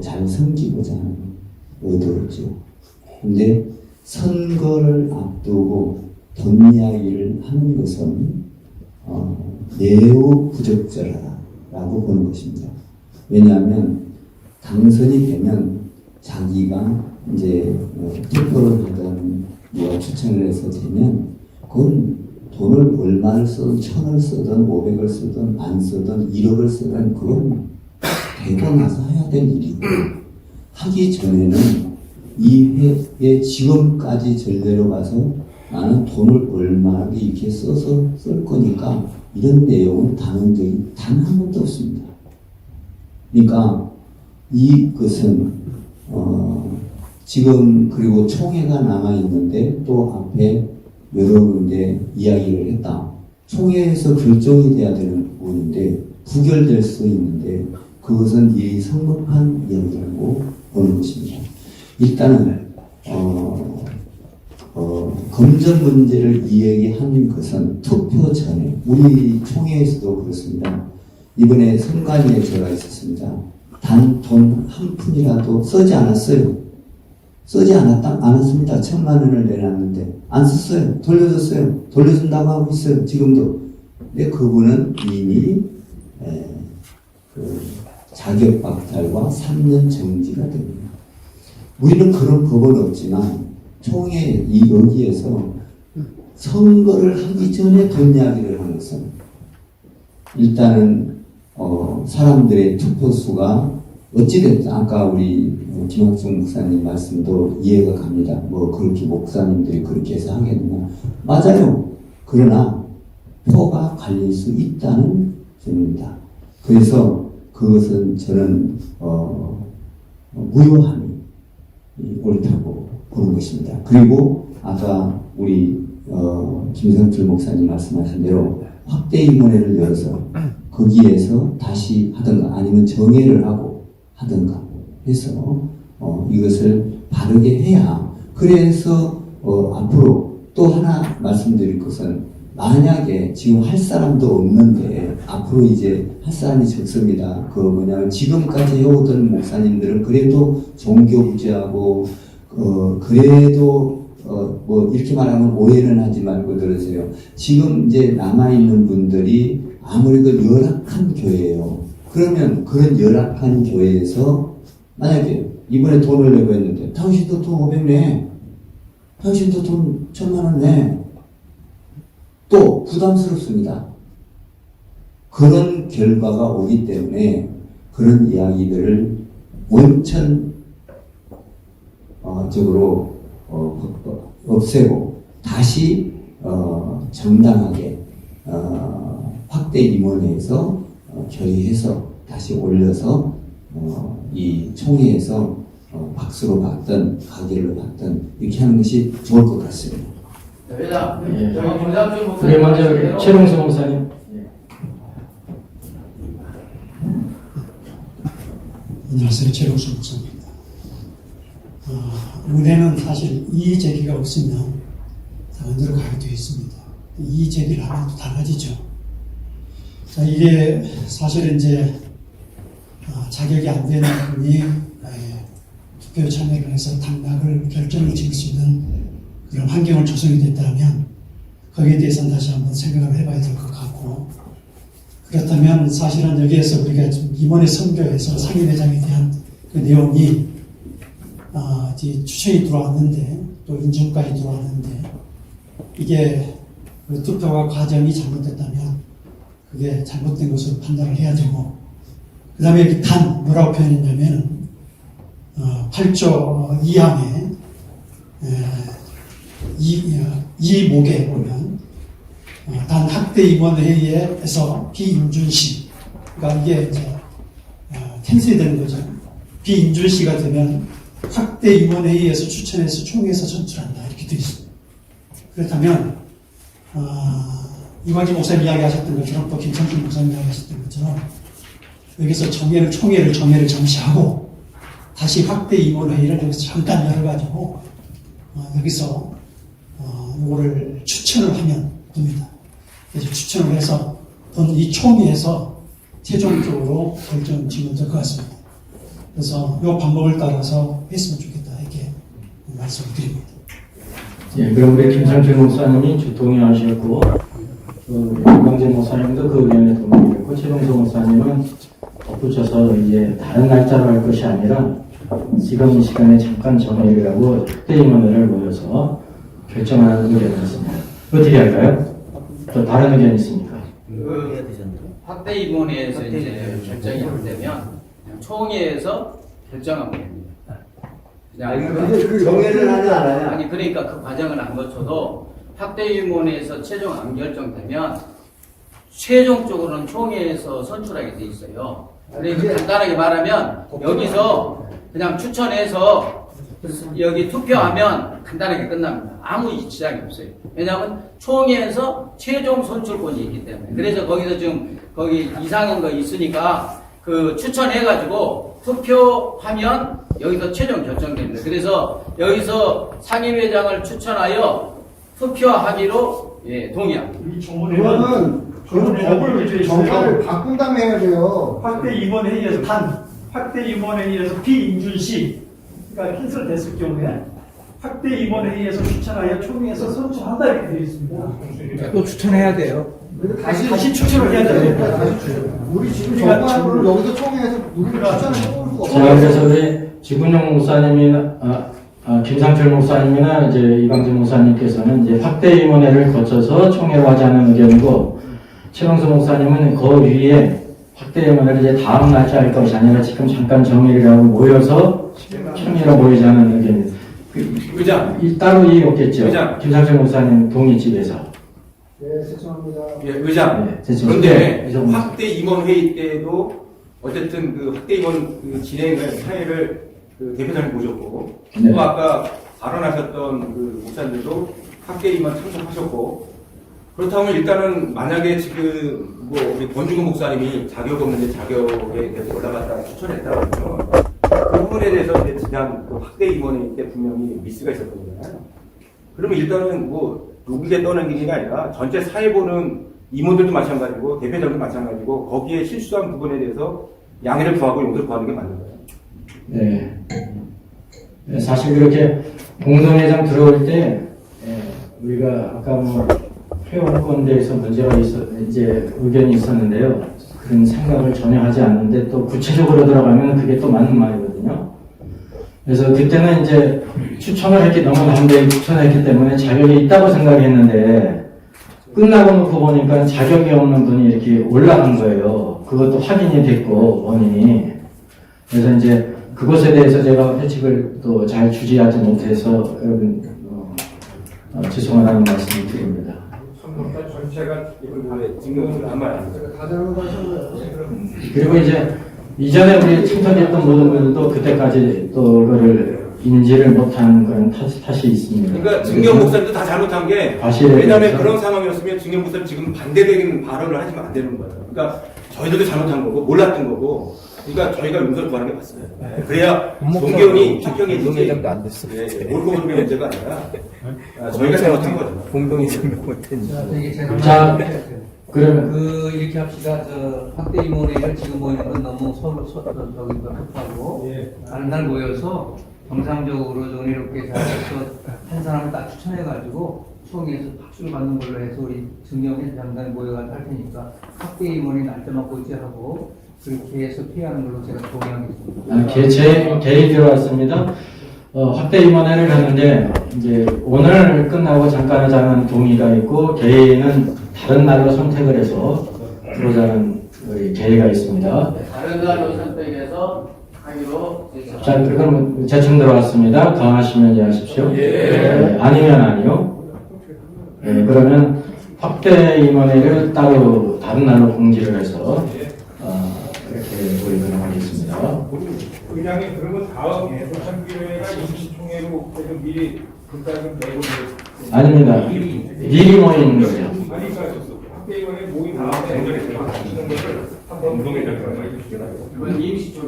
잘 섬기고자 하는 의도였죠. 근데 선거를 앞두고 돈 이야기를 하는 것은 매우 부적절하다라고 보는 것입니다. 왜냐하면 당선이 되면 자기가 이제 투표를 하든 추천을 해서 되면 그건 돈을 얼마를 쓰든 1,000을 쓰든 500을 쓰든 안 쓰든 1억을 쓰든 그건 되고 나서 해야 될 일이고 하기 전에는 이 회에 지금까지 전례로 가서 나는 돈을 얼마나 이렇게 써서 쓸 거니까 이런 내용을 다룬 적이 단 한 번도 없습니다. 그러니까 이것은 지금 그리고 총회가 남아 있는데 또 앞에 여러 군데 이야기를 했다. 총회에서 결정이 돼야 되는 부분인데 부결될 수 있는데 그것은 이 성급한 이야기라고 보는 것입니다. 일단은 검증 문제를 이야기한 것은 투표 전에 우리 총회에서도 그렇습니다. 이번에 선관위에 제가 있었습니다. 단 돈 한 푼이라도 쓰지 않았어요. 쓰지 않았습니다. 1,000만 원을 내놨는데 안 썼어요. 돌려줬어요. 돌려준다고 하고 있어요. 지금도 근데 그분은 이미 그 자격 박탈과 3년 정지가 됩니다. 우리는 그런 법은 없지만 총회 이 여기에서 선거를 하기 전에 돈 이야기를 하는 것은 일단은 사람들의 투표수가 어찌됐든 아까 우리 김학중 목사님 말씀도 이해가 갑니다. 뭐 그렇게 목사님들이 그렇게 해서 하겠느냐. 맞아요. 그러나 표가 갈릴 수 있다는 점입니다. 그래서 그것은 저는 무효함이 옳다고 보는 것입니다. 그리고 아까 우리 김성철 목사님 말씀하신 대로 확대 임원회를 열어서 거기에서 다시 하든가 아니면 정회를 하고 하든가 해서 이것을 바르게 해야 그래서 앞으로 또 하나 말씀드릴 것은 만약에 지금 할 사람도 없는데 앞으로 이제 할 사람이 적습니다. 그 뭐냐면 지금까지 해오던 목사님들은 그래도 종교부재하고 그래도 뭐 이렇게 말하면 오해는 하지 말고 들으세요. 지금 이제 남아있는 분들이 아무래도 열악한 교회예요. 그러면 그런 열악한 교회에서 만약에 이번에 돈을 내고 했는데 당신도 돈 500 내, 당신도 돈 1000만 원 내, 또 부담스럽습니다. 그런 결과가 오기 때문에 그런 이야기들을 원천적으로 없애고 다시 정당하게 확대 임원회에서 결의해서 다시 올려서 이 총회에서 박수로 받든 가기를 받든 이렇게 하는 것이 좋을 것 같습니다. 회장, 예. 저희 김상준 우리 목사님 먼저 최동수 목사님. 안녕하세요. 최동수 목사입니다. 은혜는 사실 이의 제기가 없으면 당연대로 가게 되어 있습니다. 이의 제기를 하면 또 달라지죠. 자, 이게 사실은 이제 자격이 안 되는 분이 투표 참여를 해서 당락을 결정을 지을 수 있는 그런 환경을 조성이 됐다면 거기에 대해서는 다시 한번 생각을 해봐야 될 것 같고, 그렇다면 사실은 여기에서 우리가 좀 임원회 선거에서 상임회장에 대한 그 내용이 이제 추천이 들어왔는데 또 인증까지 들어왔는데 이게 그 투표가 과정이 잘못됐다면 그게 잘못된 것으로 판단을 해야 되고, 그 다음에 이렇게 뭐라고 표현했냐면 8조 2항에 이 목에 보면 단 학대 임원회의에서 비인준시, 그러니까 이게 이제 캔슬이 되는 거죠. 비인준시가 되면 학대 임원회의에서 추천해서 총회에서 선출한다 이렇게 되어 있습니다. 그렇다면 이광진 목사님 이야기하셨던 것처럼 또 김성준 목사님 이야기하셨던 것처럼 여기서 총회를 잠시 하고 다시 확대 임원회의를 여기서 잠깐 열어가지고 여기서 이거를 추천을 하면 됩니다. 그래서 추천을 해서 이 총회에서 최종적으로 결정 지면 될 것 같습니다. 그래서 이 방법을 따라서 했으면 좋겠다 이렇게 말씀을 드립니다. 예, 그럼 우리 김상철 목사님이 동의하셨고, 이광진 목사님도 그 의견에 동의했고, 최동수 목사님은 덧붙여서 이제 다른 날짜로 할 것이 아니라 지금 이 시간에 잠깐 정회를 하고 학대임원회를 모여서 결정하는 의견이었습니다. 어떻게 할까요? 또 다른 의견 있습니까? 확대 임원회에서 이제 결정이 안 되면 그냥 총회에서 결정하면 됩니다. 근데 그 정회를 하냐 안 하냐? 아니 그러니까 그 과정을 안 거쳐도 확대 임원회에서 최종 안 결정되면 최종적으로는 총회에서 선출하게 돼 있어요. 그러니까 간단하게 말하면 여기서 그냥 추천해서 여기 투표하면 간단하게 끝납니다. 아무 지장이 없어요. 왜냐하면 총회에서 최종 선출권이 있기 때문에. 그래서 거기서 지금 거기 이상한 거 있으니까 그 추천해가지고 투표하면 여기서 최종 결정됩니다. 그래서 여기서 상임회장을 추천하여 투표하기로 동의합니다. 그거는 법을 정가를 바꾼 다음에 해야 돼요. 확대 임원회의에서 확대 임원회의에서 비인준시, 그러니까 캔슬됐을 경우에 확대 임원회의에서 추천하여 총회에서 선출한다 이렇게 되어 있습니다. 또 추천해야 돼요. 다시 추천을 해야 돼요. 다시 추천. 우리 지금 정부하는 거를 여기서 총회에서 우리를 추천을 해볼 수가 자, 그래서 우리 지군용 목사님이나 김상철 목사님이나 이제 이광진 목사님께서는 이제 확대 임원회를 거쳐서 총회로 하자는 의견이고, 최영수 목사님은 그 위에 확대 임원회를 이제 다음 날짜 할 것이 아니라 지금 잠깐 정의를 하고 모여서 총회로 모이자는 의견입니다. 의장. 따로 이의 없겠죠. 의장. 김상철 목사님 동의집에서. 네, 죄송합니다. 예, 의장. 네, 됐습니다. 그런데 네, 확대 임원 회의 때도 어쨌든 그 확대 임원 그 진행을 사회를 그 대표장님 모셨고, 네. 또 아까 발언하셨던 그 목사님도 확대 임원 참석하셨고, 그렇다면 일단은 만약에 지금 뭐 우리 권중근 목사님이 자격 없는데 자격에 대해서 올라갔다가 추천했다고 하면 그 부분에 대해서 이제 지난 그 확대 임원회의 때 분명히 미스가 있었던 거잖아요. 그러면 일단은 뭐 누구에게 떠넘기는 게 아니라 전체 사회 보는 임원들도 마찬가지고 대표장도 마찬가지고 거기에 실수한 부분에 대해서 양해를 구하고 용서를 구하는 게 맞는 거예요. 네. 네, 사실 그렇게 공동회장 들어올 때 우리가 아까 뭐 회원권 대해서 문제가 이제 의견이 있었는데요. 그런 생각을 전혀 하지 않는데 또 구체적으로 들어가면 그게 또 맞는 말이거든요. 그래서 그때는 이제 추천을 했기 너무 담대히 추천했기 때문에 자격이 있다고 생각했는데 끝나고 놓고 보니까 자격이 없는 분이 이렇게 올라간 거예요. 그것도 확인이 됐고 원인이. 그래서 이제 그것에 대해서 제가 회칙을 또 잘 주지하지 못해서 여러분 죄송하다는 말씀을 드립니다. 선거가 전체가 지금 한 말. 다 잘못하셨어요. 그리고 이제 이전에 우리 참석했던 모든 분들도 그때까지 또 그거를 인지를 못한 그런 탓이 있습니다. 그러니까 증경 목사님도 다 잘못한 게 과실에 왜냐하면 대해서. 그런 상황이었으면 증경 목사님 지금 반대적인 발언을 하시면 안 되는 거예요. 그러니까 저희들도 잘못한 거고 몰랐던 거고. 그러니까 저희가 용서를 구하는 게 맞습니다. 그래야 종교원이 평평해지지. 옳고 그름의 문제가 아니라 저희가 잘못한 거죠. 공동의장도 못했는데. 자, 그러면 이렇게 합시다. 확대 임원회를 지금 모이는 건 너무 서로 급하고 다른 날 모여서 정상적으로 좀 이렇게 잘해서 한 사람을 딱 추천해가지고 총회에서 박수를 받는 걸로 해서 우리 증명회 장관이 모여가지고 할 테니까 확대 임원회 날짜만 고지하고 그렇게 해서 피하는 걸로 제가 동의하겠습니다. 제 개의 들어왔습니다. 확대 임원회를 하는데 이제 오늘 끝나고 잠깐 하자는 동의가 있고 개의는 다른 날로 선택을 해서 들어오자는 우리 개의가 있습니다. 다른 날로 선택해서 하기로 자, 그럼 재청 들어왔습니다. 강하시면 이해하십시오. 예. 아니면 아니요. 그러면 확대 임원회를 따로 다른 날로 공지를 해서 이렇게 모이도록 하겠습니다. 의장님 그러면 다음에 조창기회가 임시총회로 지금 미리 글자를 내고 아닙니다. 미리 모이는 거죠. 아니 그러니까 학대위원회 모임 다음에 하시는 것을 한번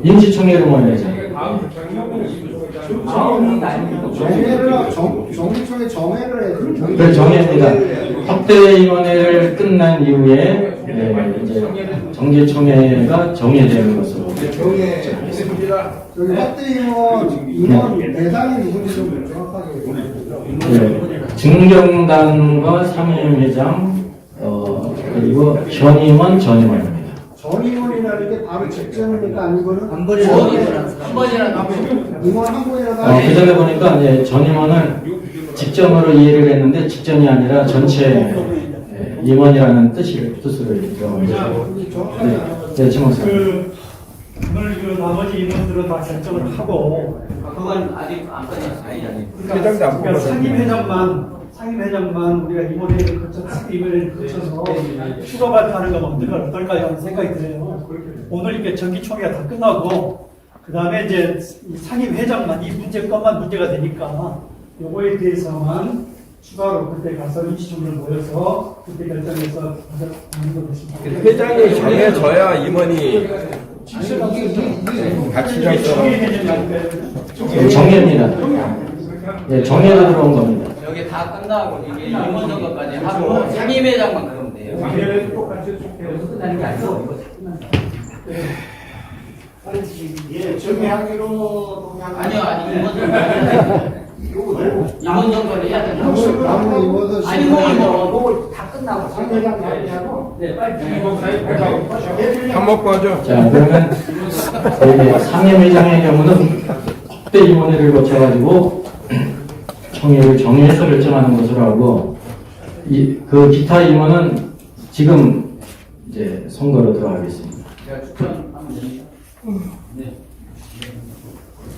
임시총회로 모여야죠. 다음 조창기회는 정기총회 정회를 해야죠. 그걸 정해입니다. 확대위원회를 끝난 이후에 이제 정기총회가 정해되는 것으로. 저기 확대임원 대상이 누군지 좀 정확하게. 증경단과 상임회장 그리고 전임원 전임원입니다. 전임원이라는 게 바로 직전입니까 아니고는 한 번이라도 임원 한 번이라도 그 전에 보니까 이제 전임원을 직전으로 이해를 했는데 직전이 아니라 전체 임원이라는 뜻으로 네, 지목사님. 오늘 나머지 임원들은 다 결정을 하고 그건 아직 안 끝났어요. 그러니까 상임회장만 우리가 임원회의를 거쳐서 임원회의를 거쳐서 추가 발표하는 건 어떨까요 하는 생각이 들어요. 오늘 이렇게 정기총회가 다 끝나고 그 다음에 이제 상임회장만 이 문제것만 문제가 되니까 요거에 대해서만 추가로 그때 가서 임시총회를 모여서 그때 결정해서 하는 것 같습니다. 회장이 정해져야 임원이 같이 정해입니다. 네, 정해로 들어온 겁니다. 여기 다 끝나고 이게 임원 선거까지 하고 상임회장만 그러면 돼요. 상임회는 똑같이 여기서 끝나는 게 아니고 예, 정회하기로 아니요, 임원 선거 임원 정관을 해야 된다. 남은 임원은 아니 뭐 다 끝나고 상대장 얘기하고 네 빨리 밥 먹고 하죠. 자, 그러면 이제 상임회장의 경우는 확대 임원회를 거쳐가지고 총회를 정해서 결정하는 것으로 하고, 그 기타 임원은 지금 이제 선거로 들어가겠습니다. 제가 추천하면 됩니다. 네.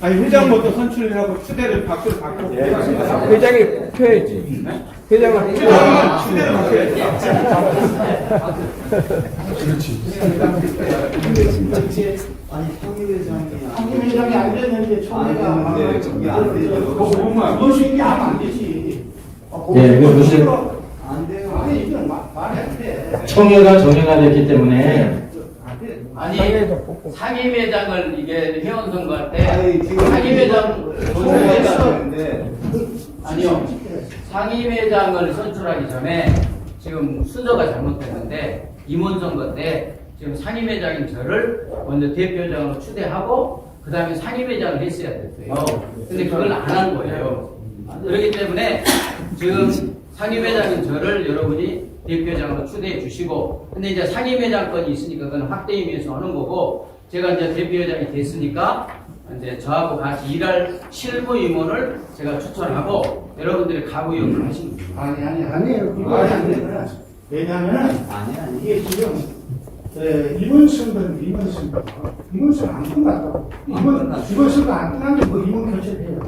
아니 회장부터 선출하고 추대를 밖으로 바꾸고 회장이 펴야지. 회장은 추대를 바꿔야지. 아니 상임회장이 안 되는데 총회가 이게 안 되죠. 무슨 얘기 하면 안 되지. 예, 이거 무슨 안 돼요. 아니 이건 말이 안 돼. 총회가 정해가 됐기 때문에 아니 상임회장을 이게 회원 선거할 때 상임회장 아니요 상임회장을 선출하기 전에 지금 순서가 잘못됐는데 임원 선거 때 지금 상임회장인 저를 먼저 대표장으로 추대하고 그 다음에 상임회장을 했어야 됐어요. 근데 그걸 안 한 거예요. 그렇기 때문에 지금 상임회장인 저를 여러분이 대표장으로 추대해 주시고, 근데 이제 상임회장권이 있으니까 그건 확대임에서 하는 거고, 제가 이제 대표회장이 됐으니까 이제 저하고 같이 일할 실무 임원을 제가 추천하고 여러분들이 가부 역할을 하시면 됩니다. 아니에요. 그거 안 되구나. 왜냐하면 이게 지금 임원 선거는 임원 선거. 임원 선거 안 끝났다고. 임원 선거 안 끝났는데 뭐 임원 교체해요.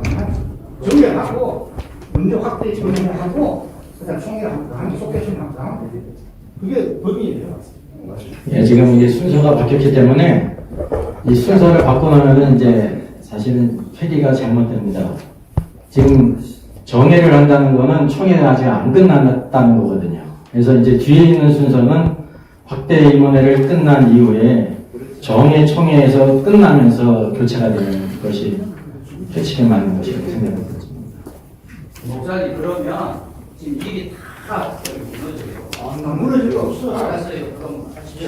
정리하고 문제 확대 정리하고 그다음 총회하고 한 속개심하고 하면 돼. 그게 법이에요. 예, 지금 이게 순서가 바뀌었기 때문에 이 순서를 바꿔놓으면 이제 사실은 회기가 잘못됩니다. 지금 정회를 한다는 거는 총회가 아직 안 끝났다는 거거든요. 그래서 이제 뒤에 있는 순서는 확대 임원회를 끝난 이후에 정회 총회에서 끝나면서 교체가 되는 것이 규칙에 맞는 것이라고 생각합니다. 목사님 그러면 지금 일이 다 무너져요. 무너질 거 없어. 알았어요. 그럼 하시죠.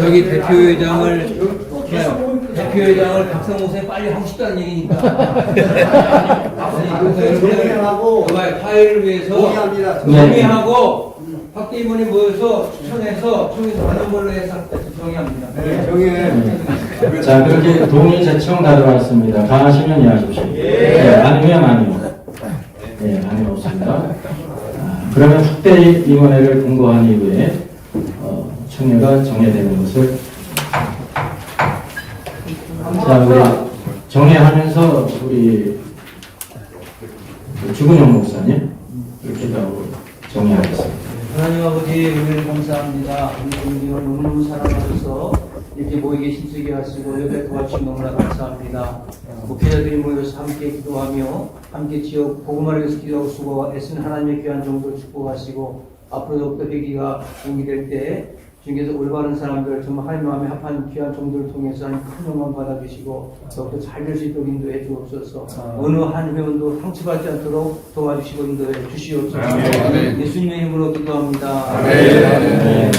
저기 대표회장을 박성호 선생님 빨리 하고 싶다는 얘기니까. 정리하고 파일을 위해서 정리하고 확대 임원이 모여서 추천해서 총회에서 하는 걸로 해서 정의합니다. 네, 정의해. 자, 그렇게 동의 제청 다 들어왔습니다. 가하시면 예 하십시오. 네, 아니면 아니요. 네, 아니요 없습니다. 그러면 확대 임원회를 공고한 이후에 총회가 정해되는 것을 자, 우리 정해하면서 우리 주근영 목사님 이렇게 더 정해하겠습니다. 하나님 아버지 은혜를 감사합니다. 우리 너무너무 사랑하셔서 이렇게 모이게 힘쓰게 하시고 옆에 도와주신 너무나 감사합니다. 목회자들이 모여서 함께 기도하며 함께 지역 복음화를 위해서 기도하고 수고 애쓴 하나님의 귀한 종들을 축복하시고 앞으로 더욱더 회기가 공개될 때 주님께서 올바른 사람들 정말 하나님 마음에 합한 귀한 종들을 통해서 큰 영광 받아주시고 더욱더 잘 될 수 있도록 인도해 주옵소서. 어느 한 회원도 상처받지 않도록 도와주시고 인도해 주시옵소서. 예수님의 이름으로 기도합니다. 아멘.